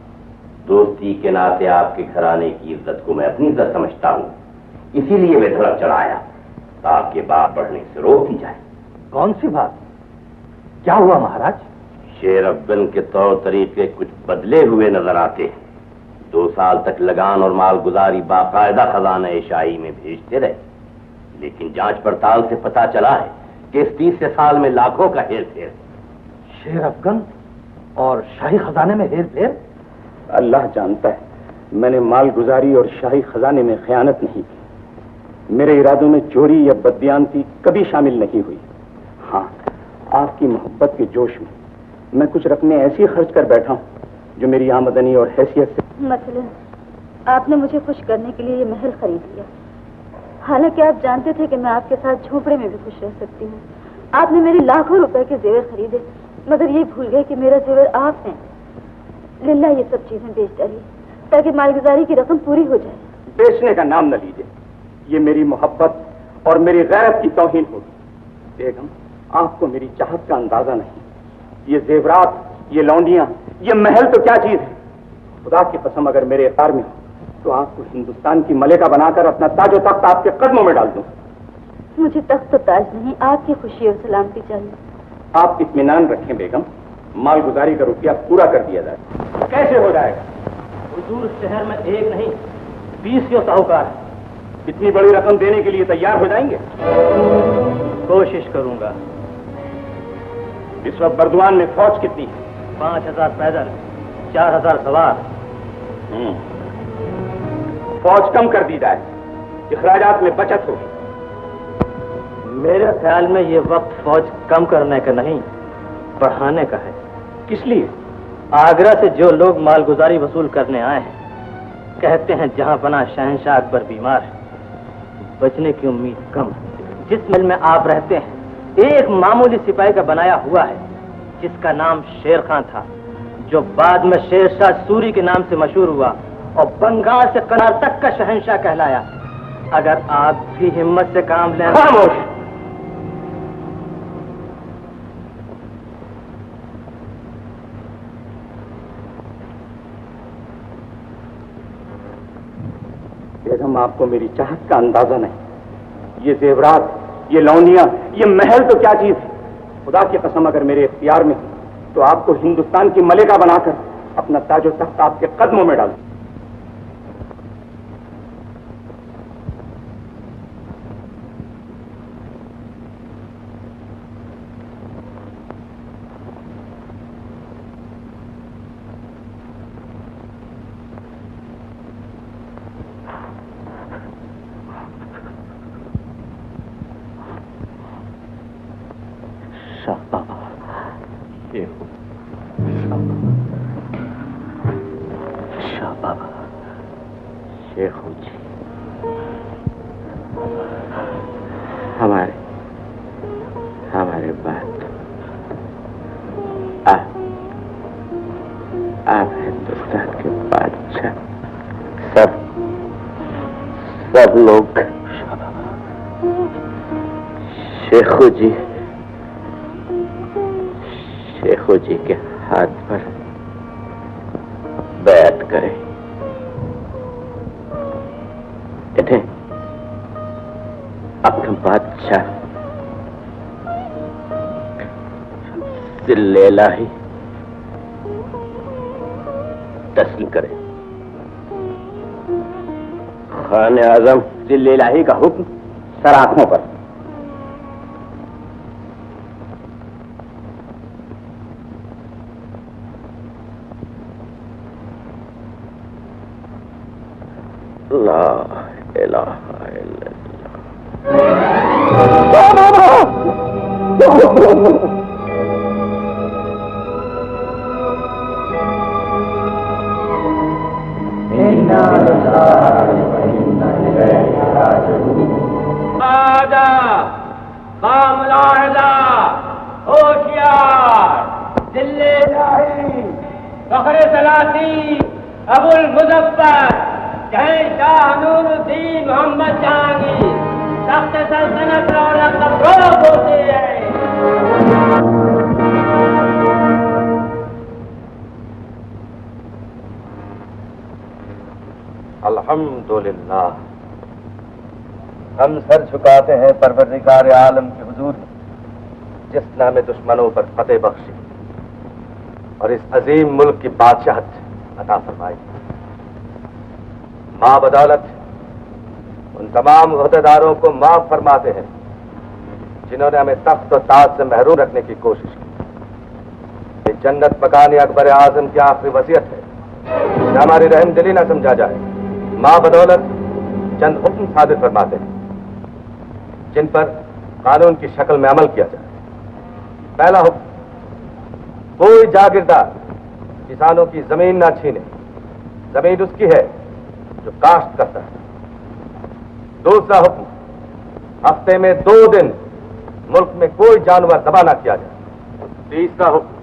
दोस्ती के नाते आपके घराने की इज्जत को मैं अपनी इज्जत समझता हूँ, इसीलिए वे धड़क चढ़ाया ताकि बात बढ़ने से रोक दी जाए। कौन सी बात? क्या हुआ महाराज? शेर अफगन के तौर तरीके कुछ बदले हुए नजर आते हैं। 2 साल तक लगान और मालगुजारी बाकायदा खजाना शाही में भेजते रहे, लेकिन जांच पड़ताल से पता चला है कि इस 30 साल में लाखों का हेर फेर। शेर अफगन और शाही खजाने में हेर फेर? अल्लाह जानता है, मैंने मालगुजारी और शाही खजाने में खयानत नहीं की। मेरे इरादों में चोरी या बददियानती कभी शामिल नहीं हुई। हाँ, आपकी मोहब्बत के जोश में मैं कुछ रकमें ऐसी खर्च कर बैठा हूँ जो मेरी आमदनी और हैसियत से। मसलन आपने मुझे खुश करने के लिए ये महल खरीद लिया, हालांकि आप जानते थे कि मैं आपके साथ झोपड़े में भी खुश रह सकती हूँ। आपने मेरे लाखों रुपए के जेवर खरीदे, मगर ये भूल गए कि मेरा जेवर आप हैं। लिल्ला ये सब चीजें बेच डालिए ताकि मालगुजारी की रकम पूरी हो जाए। बेचने का नाम न लीजिए, ये मेरी मोहब्बत और मेरी गैरत की तौहीन होगी। बेगम, आपको मेरी चाहत का अंदाजा नहीं। ये जेवरात, ये लौंडियां, ये महल तो क्या चीज है। खुदा की कसम, अगर मेरे इख्तियार में हो तो आपको हिंदुस्तान की मलिका बनाकर अपना ताजो तख्त आपके कदमों में डाल दूं। मुझे तख्त तो ताज नहीं, आपकी खुशी और सलामती चाहिए। आप इत्मीनान रखें बेगम, मालगुजारी का रुपया पूरा कर दिया जाए। कैसे हो जाएगा? हुजूर, शहर में एक नहीं 20 के साहूकार है। इतनी बड़ी रकम देने के लिए तैयार हो जाएंगे? कोशिश करूंगा। इस वक्त बर्दवान में फौज कितनी है? 5000 पैदल, 4000 सवार। फौज कम कर दी जाए, अखराजात में बचत होगी। मेरे ख्याल में ये वक्त फौज कम करने का नहीं, बढ़ाने का है। किस लिए? आगरा से जो लोग मालगुजारी वसूल करने आए हैं, कहते हैं जहां बना शहंशाह अकबर बीमार है, बचने की उम्मीद कम है। जिस महल में आप रहते हैं, एक मामूली सिपाही का बनाया हुआ है, जिसका नाम शेर खां था, जो बाद में शेरशाह सूरी के नाम से मशहूर हुआ और बंगाल से कनार तक का शहंशाह कहलाया। अगर आप भी हिम्मत से काम लें। खामोश! बेगम, आपको मेरी चाहत का अंदाजा नहीं। ये जेवरात, ये लौंडियां, ये महल तो क्या चीज है। खुदा की कसम, अगर मेरे इख्तियार में तो आपको हिंदुस्तान की मलिका बनाकर अपना ताजो तख्त आपके कदमों में डाल। हमारे बात आप हिंदुस्तान के बादशाह, सब लोग शेखू जी के हाथ पर बैत करें। इन्हें अपना बादशाह जिल्ले इलाही तस्लीम करें। खान आजम जिल्ले इलाही का हुक्म सर आंखों पर। ला इलाहा इल्लल्लाह। होशियार दिल्ली इलाही फखरे सलासी अबुल मुजफ्फर शहंशाह नूरुद्दीन मोहम्मद जहांगीर तख्त सल्तनत रौनक अफरोज होते हैं। अल्हम्दुलिल्लाह, हम सर झुकाते हैं परवरदिगार आलम के हुजूर में, जिसने हमें दुश्मनों पर फतेह बख्शी और इस अजीम मुल्क की बादशाहत अता फरमाई। मां बदौलत उन तमाम ओहदेदारों को माफ फरमाते हैं जिन्होंने हमें तख्त और ताज से महरूम रखने की कोशिश की। ये जन्नत मकान अकबर आजम की आखिरी वसीयत है कि हमारी रहम दिली न समझा जाए। मां बदौलत चंद हुक्म सादिर फरमाते हैं जिन पर कानून की शक्ल में अमल किया जाए। पहला हुक्म, कोई जागीरदार किसानों की जमीन ना छीने, जमीन उसकी है जो काश्त करता है। दूसरा हुक्म, हफ्ते में 2 दिन मुल्क में कोई जानवर दबा ना किया जाए। तीसरा हुक्म,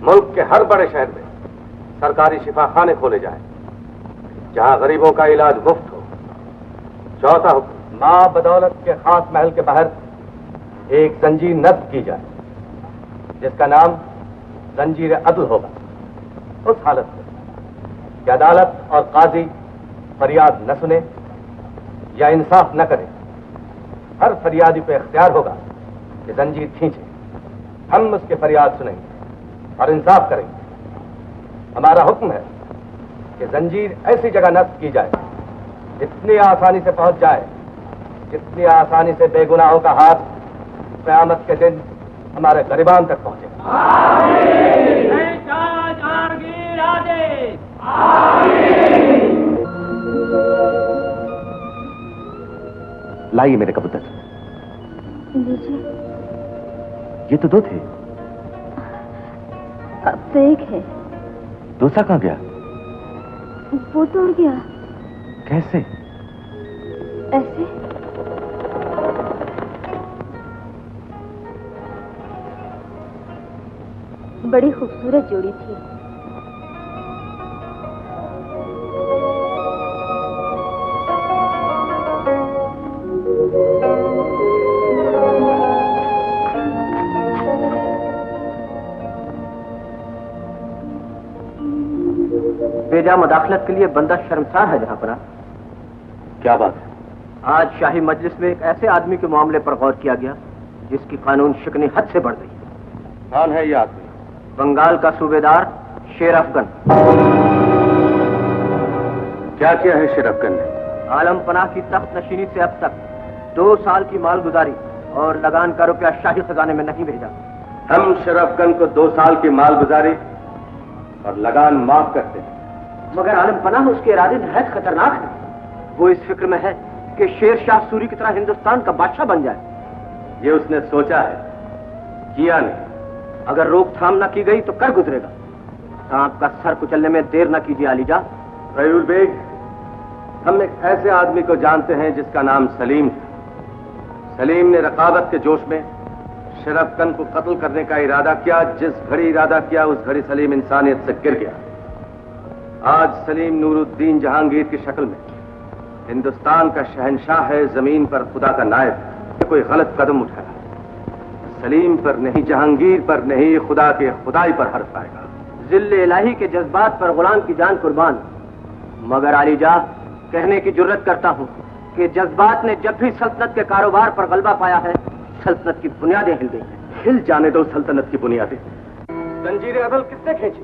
मुल्क के हर बड़े शहर में सरकारी शिफाखाने खोले जाएं जहां गरीबों का इलाज मुफ्त हो। चौथा हुक्म, मां बदौलत के खास महल के बाहर एक जंजीर नस्ब की जाए जिसका नाम जंजीर अदल होगा। उस हालत में कि अदालत और काजी फरियाद न सुने या इंसाफ न करे, हर फरियादी को इख्तियार होगा कि जंजीर खींचे। हम उसकी फरियाद सुनेंगे और इंसाफ करेंगे। हमारा हुक्म है कि जंजीर ऐसी जगह नस्ब की जाए जितनी आसानी से पहुंच जाए, जितनी आसानी से बेगुनाहों का हाथ क़यामत के दिन हमारे गरीबान तक पहुंचे। लाइए मेरे कबूतर। लीजिए। ये तो 2 थे, अब तो एक है। दूसरा कहाँ गया? वो तो उड़ गया। कैसे? ऐसे। बड़ी खूबसूरत जोड़ी थी। बेजा मदाखलत के लिए बंदा शर्मसार है जहां पर। क्या बात है? आज शाही मजलिस में एक ऐसे आदमी के मामले पर गौर किया गया जिसकी कानून शिकनी हद से बढ़ गई है। कौन है ये आदमी? बंगाल का सूबेदार शेर अफगन। क्या किया है शेर अफगन ने? आलम पनाह की तख्त नशीनी से अब तक 2 साल की मालगुजारी और लगान का रुपया शाही खजाने में नहीं भेजा। हम शेर अफगन को 2 साल की मालगुजारी और लगान माफ करते हैं, मगर आलम पनाह उसके इरादे नहायत खतरनाक है। वो इस फिक्र में है कि शेर शाह सूरी की तरह हिंदुस्तान का बादशाह बन जाए। ये उसने सोचा है, किया नहीं। अगर रोकथाम न की गई तो कर गुजरेगा। सांप का सर कुचलने में देर न कीजिए आलीजा। रयूल बेग, हम एक ऐसे आदमी को जानते हैं जिसका नाम सलीम था। सलीम ने रकाबत के जोश में शेर अफगन को कत्ल करने का इरादा किया। जिस घड़ी इरादा किया उस घड़ी सलीम इंसानियत से गिर गया। आज सलीम नूरुद्दीन जहांगीर की शक्ल में हिंदुस्तान का शहंशाह है, जमीन पर खुदा का नायब। कोई गलत कदम उठाया, सलीम पर नहीं, जहांगीर पर नहीं, खुदा के खुदाई पर हर्फ आएगा। जिल्ले इलाही के जज्बात पर गुलाम की जान कुर्बान। मगर आलीजा, कहने की जुर्रत करता हूँ कि जज्बात ने जब भी सल्तनत के कारोबार पर गलबा पाया है, सल्तनत की बुनियादें हिल गई हैं। हिल जाने दो सल्तनत की बुनियादें। जंजीर अदल किसने खींची?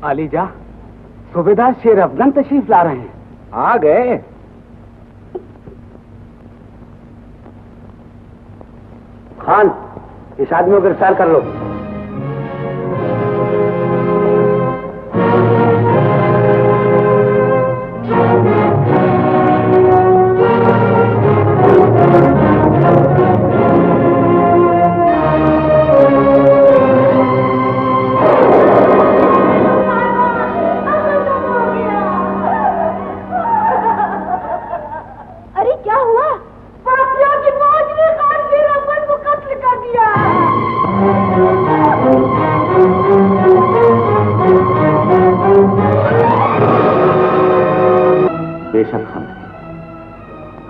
आलीजा, सूबेदार शेर अफगन तशरीफ ला रहे हैं। आ गए? खान, इस आदमी को गिरफ्तार कर लो।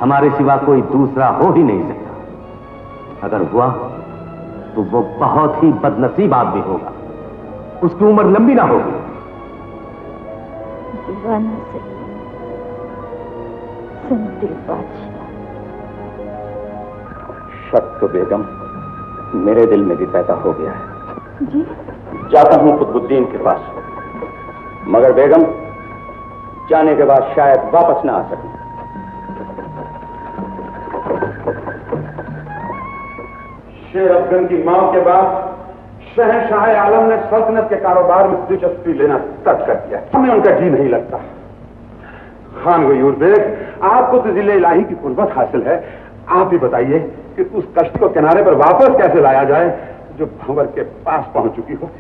हमारे सिवा कोई दूसरा हो ही नहीं सकता। अगर हुआ तो वो बहुत ही बदनसीब आदमी होगा, उसकी उम्र लंबी ना होगी। दीवाना सही, दिल बादशाह। शक तो बेगम मेरे दिल में भी पैदा हो गया है। जी? जाता हूं कुतुबुद्दीन के पास, मगर बेगम जाने के बाद शायद वापस ना आ सकूं। शेर अफगन की मौत के बाद शहंशाह आलम ने सल्तनत के कारोबार में दिलचस्पी लेना तर्क कर दिया। हमें उनका जी नहीं लगता। खान गयूर बेग, आपको तो जिले इलाही की कुर्बत हासिल है। आप ही बताइए कि उस कश्ती को किनारे पर वापस कैसे लाया जाए जो भंवर के पास पहुंच चुकी हो।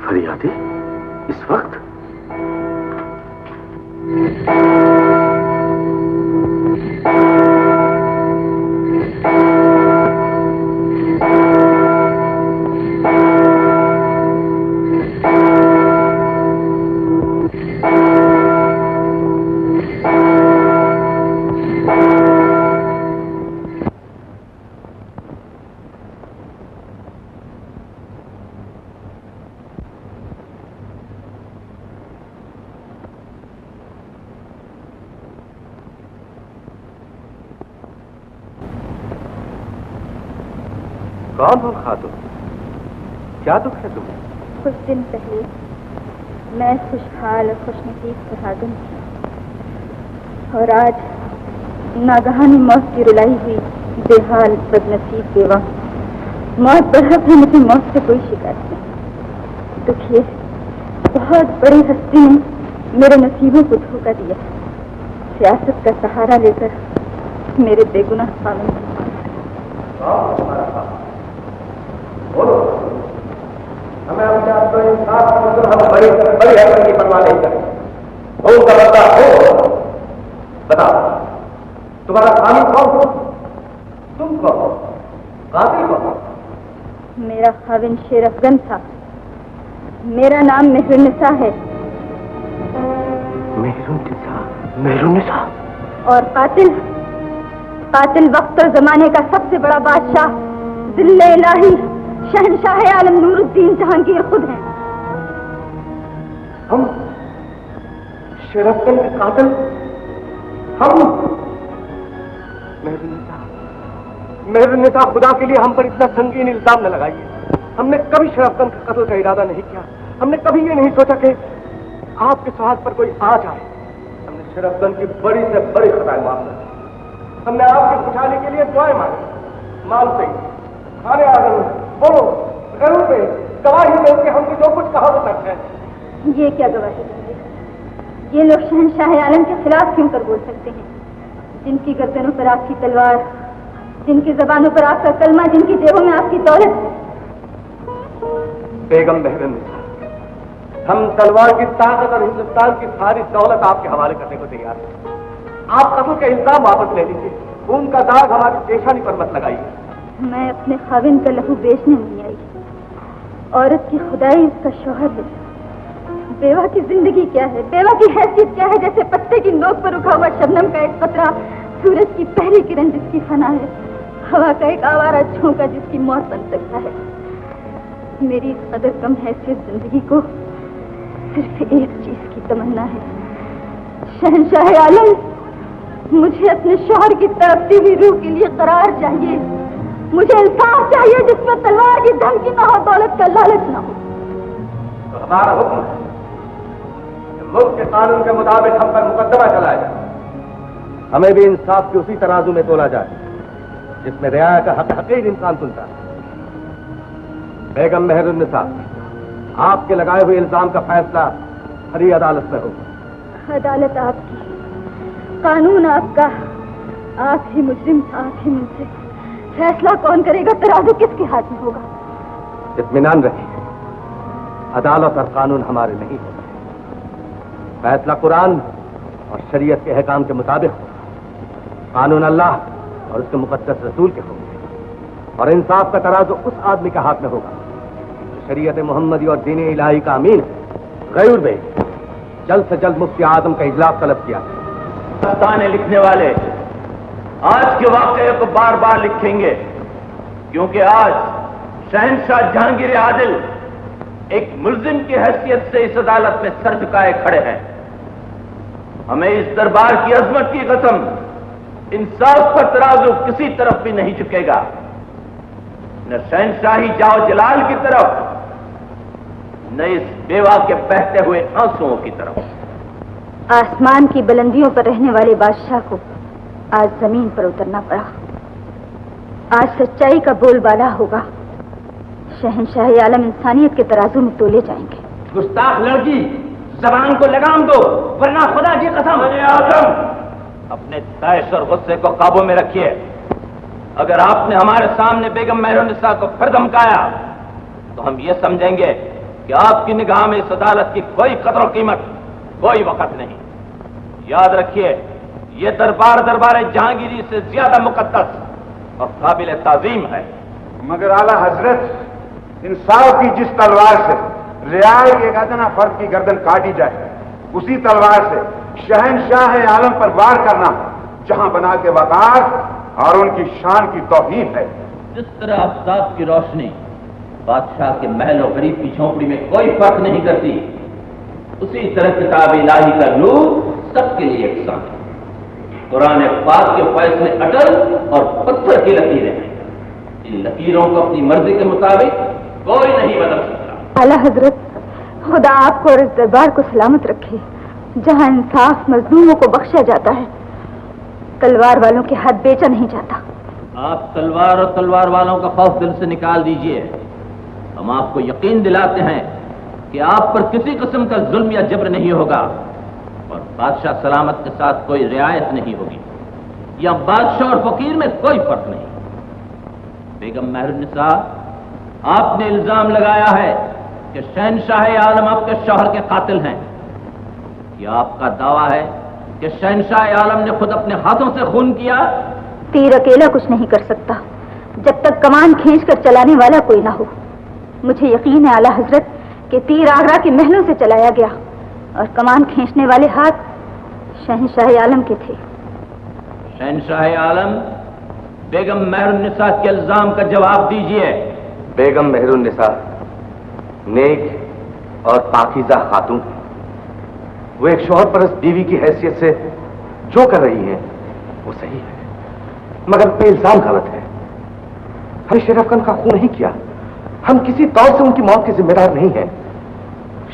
फरियादी इस वक्त? कौन हो खातून? क्या दुख है तुम्हें? कुछ दिन पहले मैं खुशहाल और खुशनसीब सुहागन थी और आज नागहानी मौत की रुलाई हुई बेहाल बदनसीब बेवा। मौत बढ़त है, मुझे मौत से कोई शिकायत नहीं। दुखिए, बहुत बड़ी हस्ती ने मेरे नसीबों को धोखा दिया। सियासत का सहारा लेकर मेरे बेगुनाह कानून बोलो, हमें अपने आप को इंसाफ समझकर हम बड़ी हरकत की परवाह नहीं करें। कौन का बता हो? बताओ, तुम्हारा खामिल कौन? तुम कौन? कातिल कौन? मेरा खाविन शेर अफगन था। मेरा नाम मेहरुन्निसा है। मेहरुन्निसा? और कातिल वक्त और जमाने का सबसे बड़ा बादशाह जिल्ले इलाही शहंशाह आलम नूरुद्दीन जहांगीर खुद हैं। हम शेर अफगन के कातिल? हम? मेहरुन्निसा, खुदा के लिए हम पर इतना संगीन इल्जाम न लगाइए। हमने कभी शेर अफगन के कत्ल का इरादा नहीं किया। हमने कभी ये नहीं सोचा कि आपके स्वाद पर कोई आ जाए। हमने शेर अफगन की बड़ी से बड़ी खताएं माफ की। हमने आपकी खुशहाली के लिए दुआएं मांगी। माल से खाने आदम बोलो, घरों पे गवाही दो कि हमने जो कुछ कहा वो सच है। ये क्या गवाही देंगे? ये लोग शहंशाह आलम के खिलाफ क्यों कर बोल सकते हैं? जिनकी गर्दनों पर आपकी तलवार, जिनकी जबानों पर आपका कलमा, जिनकी जेबों में आपकी दौलत। बेगम मेहरुन्निसा, हम तलवार की ताकत और हिंदुस्तान की सारी दौलत आपके हवाले करने को तैयार हैं। आप कत्ल के इल्जाम वापस ले लीजिए। खून का दाग हमारी पेशानी पर मत लगाइए। मैं अपने खाविन का लहू बेचने नहीं आई। औरत की खुदाई उसका शौहर है। बेवा की जिंदगी क्या है, बेवा की हैसियत क्या है? जैसे पत्ते की नोक पर रुका हुआ शबनम का एक कतरा, सूरज की पहली किरण जिसकी फना है, हवा का एक आवारा झोंका जिसकी मौत बन सकता है। मेरी कदर कम हैसियत जिंदगी को सिर्फ एक चीज की तमन्ना है, शहंशाह आलम, मुझे अपने शौहर की तड़पती हुई रूह के लिए करार चाहिए। मुझे इंसाफ चाहिए जिसमें तलवार की धमकी ना हो, दौलत का लालच ना हो। तो हमारा हुक्म है कि मुल्क के कानून के मुताबिक हम पर मुकदमा चलाया जाए। हमें भी इंसाफ की उसी तराजू में तोला जाए जिसमें रियाया का हक हकीर इंसान सुनता है। बेगम मेहरुन्निसा, आपके लगाए हुए इल्जाम का फैसला हरी अदालत में होगा। अदालत आपकी, कानून आपका, आप ही मुजरिम, आप ही मुझसे फैसला कौन करेगा, तराजू किसके हाथ में होगा? इत्मीनान रहिए, अदालत और कानून हमारे नहीं होते, फैसला कुरान और शरीयत के अहकाम के मुताबिक होगा। कानून अल्लाह और उसके मुकद्दस रसूल के होंगे और इंसाफ का तराजू उस आदमी के हाथ में होगा जो शरीयत मोहम्मदी और दीन इलाही का अमीन है। गयूर बे, जल्द से जल्द मुफ्ती आजम का इजलास तलब किया। दास्तानें लिखने वाले आज के वाक़े को बार बार लिखेंगे, क्योंकि आज शहंशाह जहांगीर आदिल एक मुल्जिम की हैसियत से इस अदालत में सर झुकाए खड़े हैं। हमें इस दरबार की अजमत की कसम, इंसाफ का तराजू किसी तरफ भी नहीं झुकेगा, न शहंशाही जाओ जलाल की तरफ, न इस बेवा के बहते हुए आंसुओं की तरफ। आसमान की बुलंदियों पर रहने वाले बादशाह को आज जमीन पर उतरना पड़ा। आज सच्चाई का बोलबाला होगा, शहंशाह आलम इंसानियत के तराजू में तोले जाएंगे। गुस्ताख लड़की, जबान को लगाम दो, वरना खुदा की कसम। आजम, अपने तैश और गुस्से को काबू में रखिए। अगर आपने हमारे सामने बेगम मेहरुन्निसा को फिर धमकाया तो हम ये समझेंगे कि आपकी निगाह में इस अदालत की कोई कदर कीमत, कोई वक़्त नहीं। याद रखिए, ये दरबार दरबार जहांगीरी से ज्यादा मुकद्दस और काबिल ताज़ीम है। मगर आला हजरत, इंसाफ की जिस तलवार से रियाई के एक अदना फर्द की गर्दन काटी जाए, उसी तलवार से शहंशाह आलम पर वार करना जहां बना के वकार और उनकी शान की तौहीन है। जिस तरह आफ्ताब की रोशनी बादशाह के महल और गरीब की झोंपड़ी में कोई फर्क नहीं करती, उसी तरह किताब इलाही का नूर सबके लिए यकसां है। कुरान पाक के फैसले अटल और पत्थर की लकीरें हैं। इन लकीरों को अपनी मर्जी के मुताबिक कोई नहीं बदल सकता। आला हजरत, खुदा आपको और इस दरबार को सलामत रखे, जहां इंसाफ मजलूमों को बख्शा जाता है, तलवार वालों के हाथ बेचा नहीं जाता। आप तलवार और तलवार वालों का खौफ दिल से निकाल दीजिए। हम आपको यकीन दिलाते हैं कि आप पर किसी किस्म का जुल्म या जबर नहीं होगा और बादशाह सलामत के साथ कोई रियायत नहीं होगी, या बादशाह और फकीर में कोई फर्क नहीं। बेगम मेहरुन्निसा, आपने इल्जाम लगाया है कि शहंशाह आलम आपके शौहर के कातिल हैं। यह आपका दावा है कि शहंशाह आलम ने खुद अपने हाथों से खून किया? तीर अकेला कुछ नहीं कर सकता जब तक कमान खींचकर चलाने वाला कोई ना हो। मुझे यकीन है आला हजरत कि तीर आगरा के महलों से चलाया गया और कमान खींचने वाले हाथ शहंशाह आलम के थे। शहंशाह आलम, बेगम मेहरुन्निसा के इल्जाम का जवाब दीजिए। बेगम मेहरुन्निसा नेक और पाकीज़ा खातून, वो एक शौहर परस्त बीवी की हैसियत से जो कर रही है वो सही है, मगर पे इल्जाम गलत है। हमने शेरअफकन का खून नहीं किया, हम किसी तौर से उनकी मौत के जिम्मेदार नहीं हैं।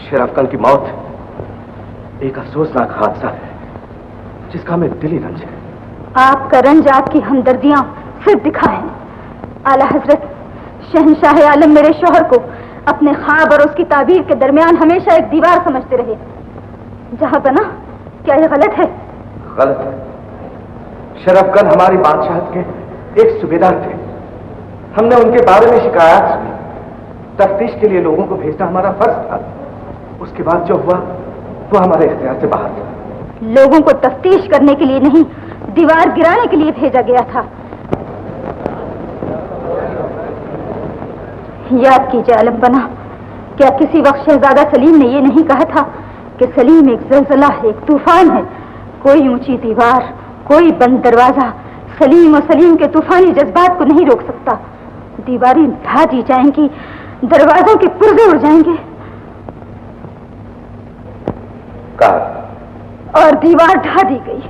शेरअफकन की मौत एक अफसोसनाक हादसा है जिसका हमें दिली रंज है। आपका रंज आपकी हमदर्दियां सिर्फ दिखाएं। आला हजरत, शहंशाह आलम मेरे शौहर को अपने ख्वाब और उसकी ताबीर के दरमियान हमेशा एक दीवार समझते रहे। जहां बना, क्या यह गलत है? गलत है। शरफकन हमारी बादशाहत के एक सूबेदार थे। हमने उनके बारे में शिकायत सुनी, तफ्तीश के लिए लोगों को भेजना हमारा फर्ज था। उसके बाद जो हुआ वो हमारे इख्तियार से बाहर था। लोगों को तफ्तीश करने के लिए नहीं, दीवार गिराने के लिए भेजा गया था। याद कीजिए आलम बना, क्या किसी वक्त शहजादा सलीम ने ये नहीं कहा था कि सलीम एक जलजला है, एक तूफान है? कोई ऊंची दीवार, कोई बंद दरवाजा सलीम और सलीम के तूफानी जज्बात को नहीं रोक सकता। दीवारें ढा दी जाएंगी, दरवाजों के पुर्जे उड़ जाएंगे। कहा और दीवार ढा दी गई।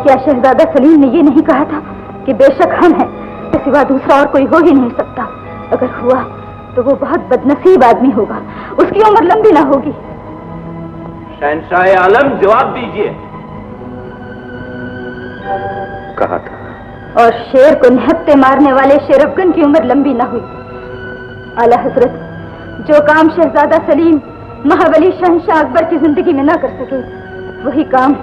क्या शहजादा सलीम ने ये नहीं कहा था कि बेशक हम हैं, इसके सिवा दूसरा और कोई हो ही नहीं सकता। अगर हुआ तो वो बहुत बदनसीब आदमी होगा, उसकी उम्र लंबी ना होगी। शहंशाह आलम जवाब दीजिए। कहा था। और शेर को निहत्ते मारने वाले शेर अफगन की उम्र लंबी ना हुई। आला हजरत, जो काम शहजादा सलीम महाबली शहंशाह अकबर की जिंदगी में न कर सके, वही काम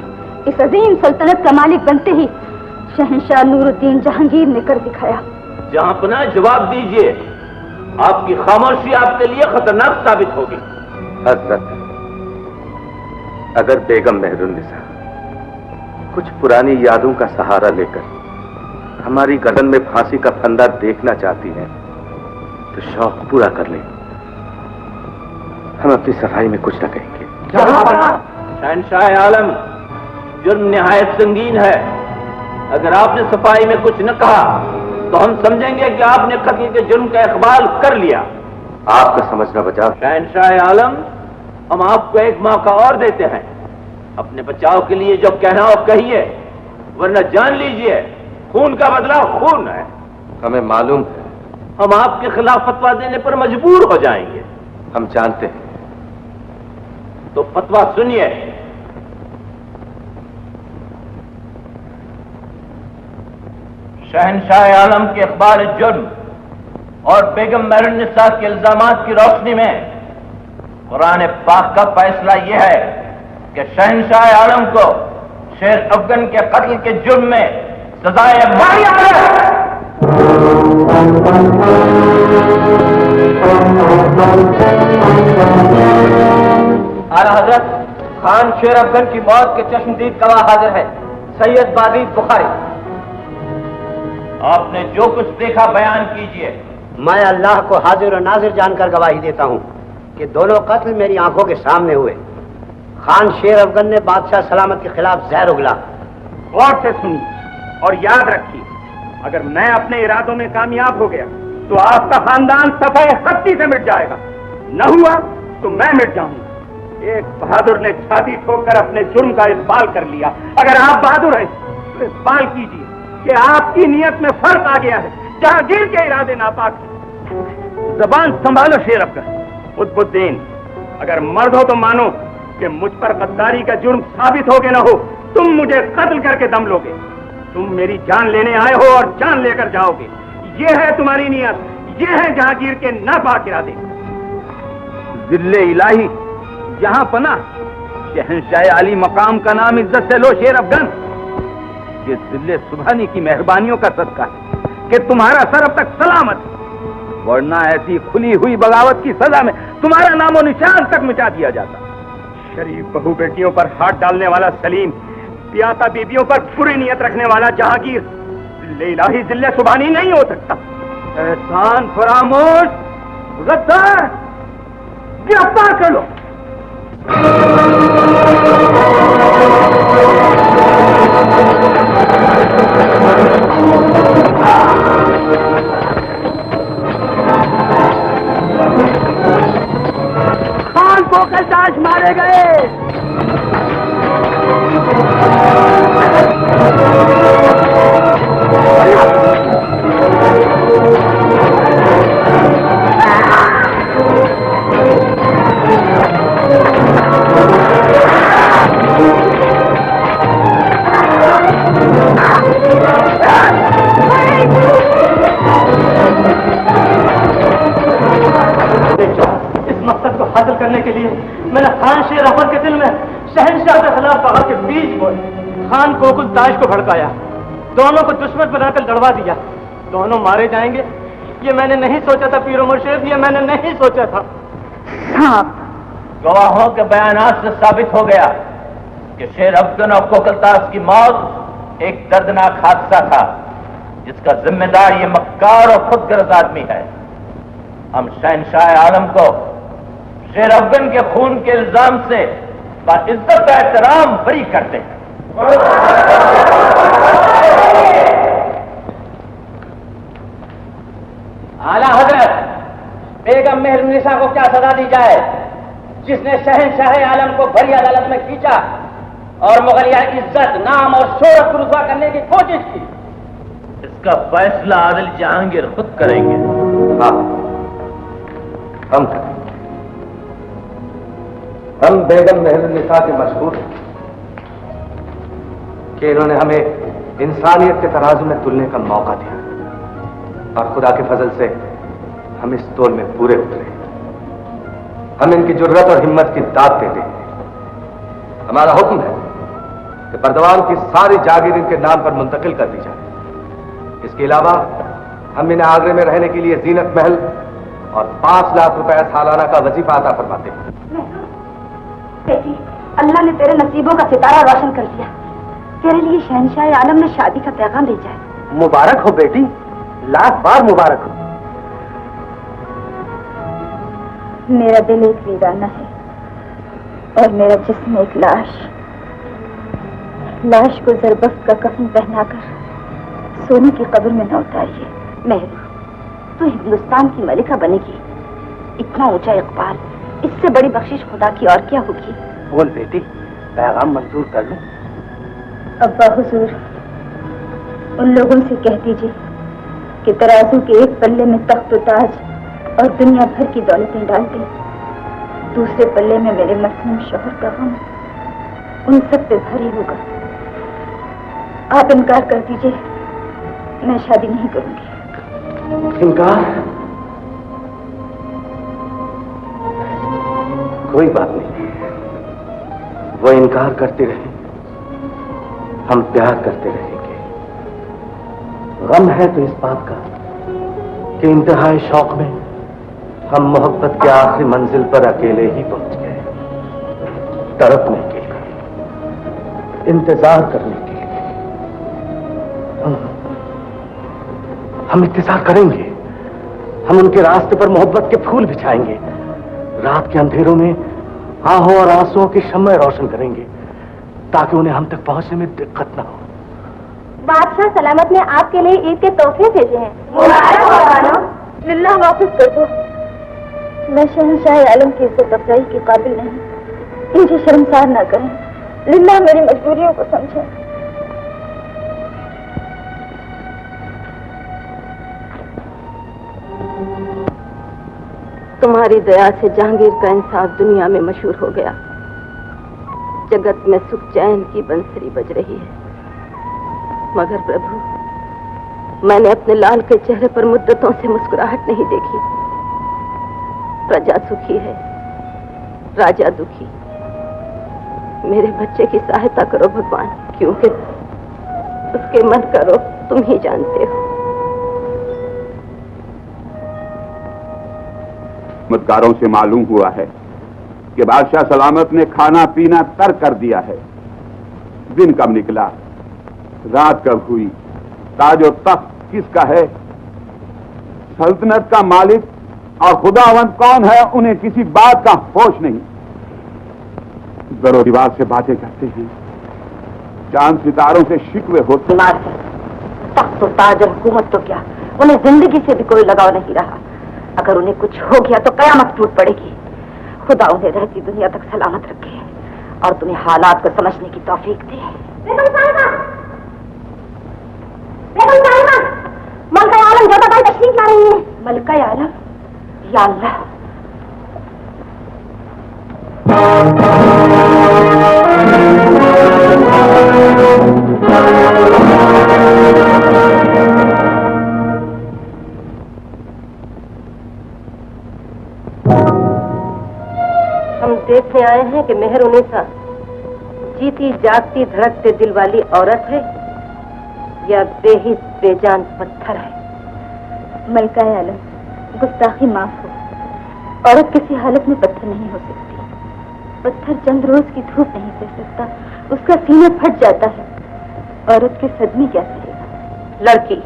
इस अजीम सल्तनत का मालिक बनते ही शहंशाह नूरुद्दीन जहांगीर ने कर दिखाया। जहांपनाह जवाब दीजिए, आपकी खामोशी आपके लिए खतरनाक साबित होगी। हजरत, अगर बेगम मेहरुन्निसा कुछ पुरानी यादों का सहारा लेकर हमारी गर्दन में फांसी का फंदा देखना चाहती हैं, तो शौक पूरा कर लें। हम अपनी सफाई में कुछ न कहेंगे। शहंशाह आलम, जुर्म निहायत संगीन है। अगर आपने सफाई में कुछ न कहा तो हम समझेंगे कि आपने कत्ल के जुर्म का इकबाल कर लिया। आपका समझना बचाव। शहंशाह आलम, हम आपको एक मौका और देते हैं। अपने बचाव के लिए जो कहना हो कहिए, वरना जान लीजिए खून का बदला खून है। हमें मालूम है हम आपके खिलाफ फतवा देने पर मजबूर हो जाएंगे। हम जानते हैं। तो फतवा सुनिए। शहंशाह आलम के इकबाल जुर्म और बेगम मेहरुन्निसा के इल्जामात की रोशनी में कुरान पाक का फैसला यह है कि शहंशाह आलम को शेर अफगन के कत्ल के जुर्म में सजाए आला हजरत, खान शेर अफगन की मौत के चश्मदीद गवाह हाजिर है। सैयद बादी बुखारी, आपने जो कुछ देखा बयान कीजिए। मैं अल्लाह को हाजिर और नाजिर जानकर गवाही देता हूँ कि दोनों कत्ल मेरी आंखों के सामने हुए। खान शेर अफगन ने बादशाह सलामत के खिलाफ जहर उगला। गौर से सुनिए और याद रखिए, अगर मैं अपने इरादों में कामयाब हो गया तो आपका खानदान सफाई हस्ती से मिट जाएगा, न हुआ तो मैं मिट जाऊंगा। एक बहादुर ने छाती ठोककर अपने जुर्म का इकबाल कर लिया। अगर आप बहादुर हैं तो इकबाल कीजिए कि आपकी नीयत में फर्क आ गया है। जहांगीर के इरादे नापाक हैं। जबान संभालो शेर अफगन। उद्बुद्दीन, अगर मर्द हो तो मानो कि मुझ पर गद्दारी का जुर्म साबित हो के न हो, तुम मुझे कत्ल करके दम लोगे। तुम मेरी जान लेने आए हो और जान लेकर जाओगे। ये है तुम्हारी नीयत, ये है जहांगीर के नापाक इरादे। जिल्ले इलाही, जहां पना शहंशाह आली मकाम का नाम इज्जत से लो शेर अफगन। ये जिल्ले सुबहानी की मेहरबानियों का सदका है कि तुम्हारा सर अब तक सलामत है, वरना ऐसी खुली हुई बगावत की सजा में तुम्हारा नामो निशान तक मिटा दिया जाता। शरीफ बहू बेटियों पर हाथ डालने वाला सलीम, पियासा बीबियों पर बुरी नीयत रखने वाला जहांगीर जिल्ले इलाही जिल्ले सुबहानी नहीं हो सकता। एहसान फरामोश, गद्दार, गिरफ्तार कर लो। खान को कल दाश मारे गए। हासिल करने के लिए मैंने खान शेर अफगन के दिल में शहंशाह के खिलाफ बगावत के बीज बोए। खान को कुल दाश को भड़काया, दोनों को दुश्मन बनाकर लड़वा दिया। दोनों मारे जाएंगे ये मैंने नहीं सोचा था पीरो मुर्शिद, ये मैंने नहीं सोचा था। गवाहों के बयानात से साबित हो गया कि शेर अफगन और कोकलतास की मौत एक दर्दनाक हादसा था, जिसका जिम्मेदार ये मक्कार और खुदगर्ज आदमी है। हम शहंशाह आलम को शेर अफगन के खून के इल्जाम से बाइज्जत एहतराम बरी करते हैं। आला हजरत, बेगम मेहरुन्निसा को क्या सजा दी जाए जिसने शहंशाह आलम को भरी अदालत में खींचा और मुगलिया इज्जत, नाम और शोहरत को रुसवा करने की कोशिश की? इसका फैसला आदिल जहांगीर खुद करेंगे। हाँ, हम बेगम मेहरुन्निसा के मशहूर हैं कि इन्होंने हमें इंसानियत के तराजू में तुलने का मौका दिया और खुदा के फजल से हम इस तोल में पूरे उतरे। हम इनकी जुर्रत और हिम्मत की दाद देते हैं। हमारा हुक्म है कि बर्दवान की सारी जागीर इनके नाम पर मुंतकिल कर दी जाए। इसके अलावा हम इन्हें आगरे में रहने के लिए जीनत महल और 5 लाख रुपए सालाना का वजीफा अता फरमाते हैं। बेटी, अल्लाह ने तेरे नसीबों का सितारा रोशन कर दिया। तेरे लिए शहंशाह आलम ने शादी का पैगाम भेजा है। मुबारक हो बेटी, लाख बार मुबारक हो। मेरा दिल एक वीराना है और मेरा जिस्म एक लाश। लाश को जरबफ्त का कफन पहनाकर सोने की कब्र में न उतारिए। मेहरू, तू हिंदुस्तान की मलिका बनेगी। इतना ऊंचा इकबाल, इससे बड़ी बख्शिश खुदा की और क्या होगी? बोल बेटी, पैगाम मंजूर कर लूं? अब्बा हुजूर, उन लोगों से कह दीजिए कि तराजू के एक पल्ले में तख्त व ताज और दुनिया भर की दौलतें डाल दें, दूसरे पल्ले में मेरे मसनून शोहर का गम, उन सब पे भारी होगा। आप इनकार कर दीजिए, मैं शादी नहीं करूंगी। इनकार? कोई बात नहीं, वो इनकार करते रहे, हम प्यार करते रहेंगे। गम है तो इस बात का कि इंतहाई शौक में हम मोहब्बत के आखिरी मंजिल पर अकेले ही पहुंच गए। तड़पने के लिए, इंतजार करने के लिए। हम इंतजार करेंगे। हम उनके रास्ते पर मोहब्बत के फूल बिछाएंगे। रात के अंधेरों में आहों और आंसुओं की शम्में रोशन करेंगे ताकि उन्हें हम तक पहुंचने में दिक्कत न हो। बादशाह सलामत ने आपके लिए ईद के तोहफे भेजे हैं। मुबारक हो। लिल्लाह वापस कर दो। मैं शहंशाह आलम की इज्जत अफजाई के काबिल नहीं, मुझे शर्मसार न करें। लिल्लाह मेरी मजबूरियों को समझें। तुम्हारी दया से जहांगीर का इंसाफ दुनिया में मशहूर हो गया। जगत में सुख चैन की बंसरी बज रही है। मगर प्रभु, मैंने अपने लाल के चेहरे पर मुद्दतों से मुस्कुराहट नहीं देखी। प्रजा सुखी है, राजा दुखी। मेरे बच्चे की सहायता करो भगवान, क्योंकि उसके मन का रोग तुम ही जानते हो। खिदमतगारों से मालूम हुआ है कि बादशाह सलामत ने खाना पीना तर्क कर दिया है। दिन कब निकला, रात कब हुई, ताज और तख्त किसका है, सल्तनत का मालिक और खुदावंद कौन है, उन्हें किसी बात का होश नहीं। दरो दीवार से बातें करते हैं, चांद सितारों से शिकवे होते। तख्त तो ताज और हुकूमत तो क्या, उन्हें जिंदगी से भी कोई लगाव नहीं रहा। अगर उन्हें कुछ हो गया तो कयामत टूट पड़ेगी। खुदा उन्हें रहती दुनिया तक सलामत रखे और तुम्हें हालात को समझने की तौफीक दे। मलका आलम ज्यादा भाई तशरीफ ला रही है। मलका आलम, या अल्लाह। हम देखने आए हैं कि मेहरुन्निसा जीती जागती धड़कते दिल वाली औरत है या बेहिस बेजान पत्थर है। मलका आलम, गुस्ताखी माफ हो। औरत किसी हालत में पत्थर नहीं हो सकती। पत्थर चंद रोज की धूप नहीं सह सकता, उसका सीना फट जाता है। औरत के सदमे क्या सहेगा? लड़की,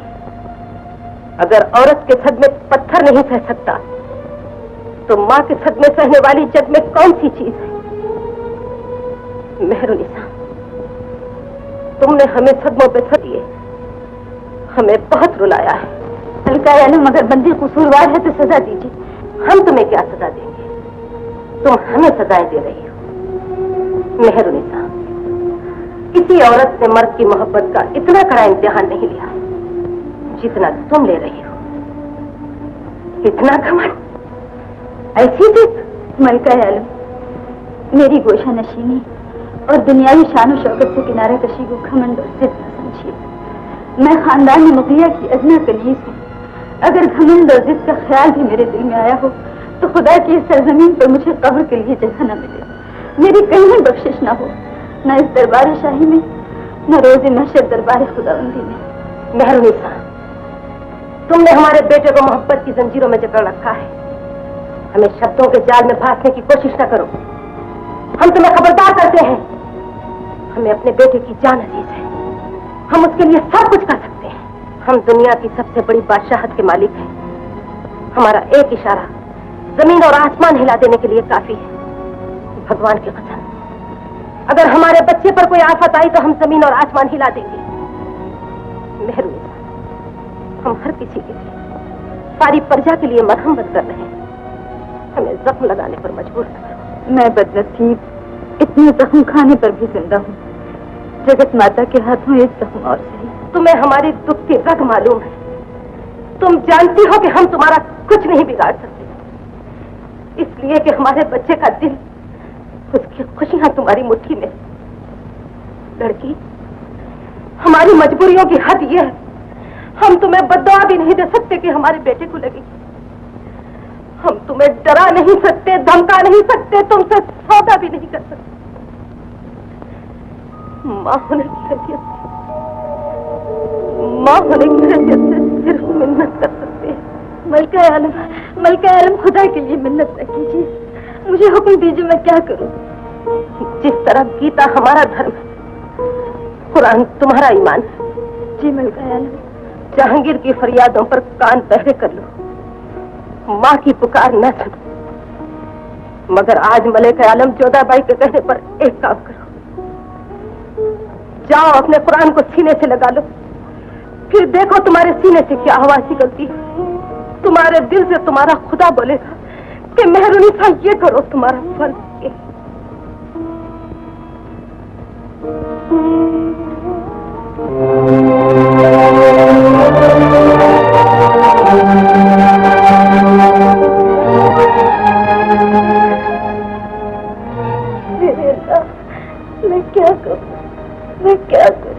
अगर औरत के सदमे पत्थर नहीं सह सकता तो माँ के सदमे सहने वाली जग में कौन सी चीज है? मेहरुन्निसा, तुमने हमें सदमों पे सदिए, हमें बहुत रुलाया है। हल्का आलम अगर बंदी कसूरवार है तो सजा दीजिए। हम तुम्हें क्या सजा देंगे, तुम हमें सजाएं दे रही हो। मेहरुनिसा, किसी औरत ने मर्द की मोहब्बत का इतना कड़ा इम्तिहान नहीं लिया जितना तुम ले रही हो। इतना घमंड, ऐसी जिद। मलका आलम, मेरी गोशा नशीनी और दुनियावी शान और शौकत से किनारा कशी को घमंड और जिद न समझिए। मैं खानदान मुगलिया की अदना कनीज हूँ। अगर घमंड और जिद का ख्याल भी मेरे दिल में आया हो तो खुदा की इस सरजमीन पर मुझे कब्र के लिए जगह न मिले, मेरी कहीं बख्शिश न हो, न इस दरबार शाही में, न रोज़े महशर दरबार खुदाबंदी में। मेहरुनिसा, तुमने हमारे बेटे को मोहब्बत की जंजीरों में जकड़ रखा है। हमें शब्दों के जाल में फांसने की कोशिश न करो। हम तुम्हें खबरदार करते हैं, हमें अपने बेटे की जान अजीज है। हम उसके लिए सब कुछ कर सकते हैं। हम दुनिया की सबसे बड़ी बादशाहत के मालिक हैं। हमारा एक इशारा जमीन और आसमान हिला देने के लिए काफी है। भगवान की कसम, अगर हमारे बच्चे पर कोई आफत आई तो हम जमीन और आसमान हिला देंगे। मेहरुनिसा, हम हर किसी के लिए, सारी प्रजा के लिए मरहम बंद कर रहे हैं। हमें जख्म लगाने पर मजबूर न करो। मैं बदनसीब, इतने जख्म खाने पर भी जिंदा हूँ। जगत माता के हाथों एक जख्म और सही। तुम्हें हमारे दुख की रग मालूम है। तुम जानती हो कि हम तुम्हारा कुछ नहीं बिगाड़ सकते, इसलिए कि हमारे बच्चे का दिल, उसकी खुशियां तुम्हारी मुट्ठी में। लड़की, हमारी मजबूरियों की हद यह है, हम तुम्हें बद्दुआ भी नहीं दे सकते कि हमारे बेटे को लगे। हम तुम्हें डरा नहीं सकते, धमका नहीं सकते, तुमसे सौदा भी नहीं कर सकते। माँ होने की हैसियत से, माँ होने की हैसियत से सिर्फ मिन्नत कर सकते हैं। मलका आलम, खुदा के लिए मिन्नत न कीजिए। मुझे हुक्म दीजिए, मैं क्या करूं? जिस तरह गीता हमारा धर्म है, कुरान तुम्हारा ईमान है। जी मलका आलम। जहांगीर की फरियादों पर कान बहरे कर लो, माँ की पुकार न सुनो। मगर आज मलिक आलम जोधाबाई के कहने पर एक काम करो, जाओ अपने कुरान को सीने से लगा लो, फिर देखो तुम्हारे सीने से क्या आवाज निकलती है। तुम्हारे दिल से तुम्हारा खुदा बोलेगा कि मेहरुनिसा ये करो, तुम्हारा फर्ज ये। मैं क्या करूं, मैं क्या करूं?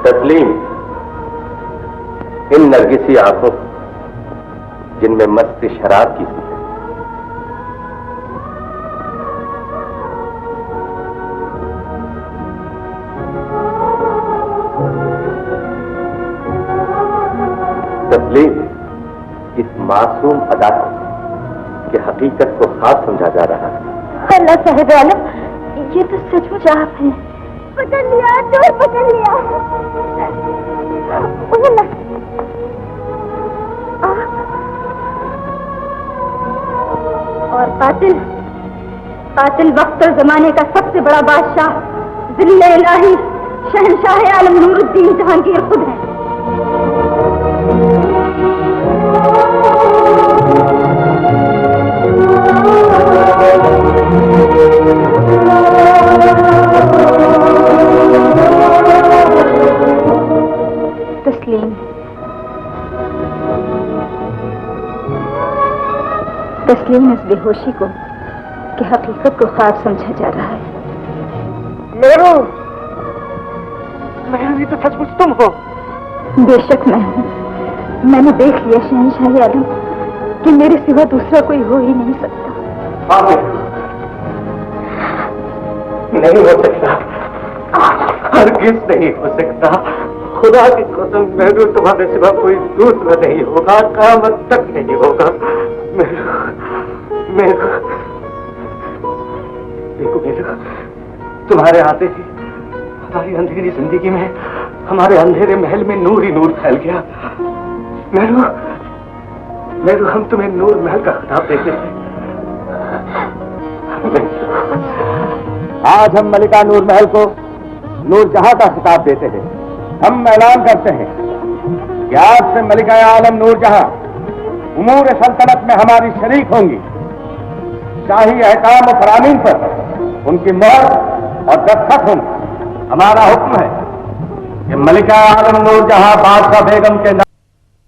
तस्लीम, इन नरगिसी आंखों जिनमें मस्ती शराब की सी है, तस्लीम, इस मासूम अदा की हकीकत को खास समझा जा रहा है। अल्लाह साहिब आलम, ये तो सचमुच आप हैं। पकड़ लिया, चोर पकड़ लिया। और कातिल, कातिल वक्त और जमाने का सबसे बड़ा बादशाह, जिल्ले इलाही, शहंशाह आलम नूरुद्दीन जहांगीर खुद हैं। तस्लीम, तस्लीम इस बेहोशी को कि हकीकत को ख्वाब समझा जा रहा है। मेहर, तो सचमुच तुम हो? बेशक मैं हूँ। मैंने देख लिया शहंशाह आलम कि मेरे सिवा दूसरा कोई हो ही नहीं सकता। नहीं हो सकता, हरगिज नहीं हो सकता। खुदा की कसम मेहरू तुम्हारे सिवा कोई दूसरा नहीं होगा, क़यामत तक नहीं होगा। मेरू देखो मेरू, तुम्हारे आते ही हमारी अंधेरी जिंदगी में, हमारे अंधेरे महल में नूर ही नूर फैल गया। मेरू हम तुम्हें नूर महल का खिताब देते हैं। आज हम मलिका नूर महल को नूर जहां का खिताब देते हैं। हम ऐलान करते हैं कि आज से मलिका आलम नूर जहां उमूर सल्तनत में हमारी शरीक होंगी। शाही अहकाम और फरामीन पर उनकी मोहर और दस्तखत होंगे। हमारा हुक्म है कि मलिका आलम नूर जहां बादशाह बेगम के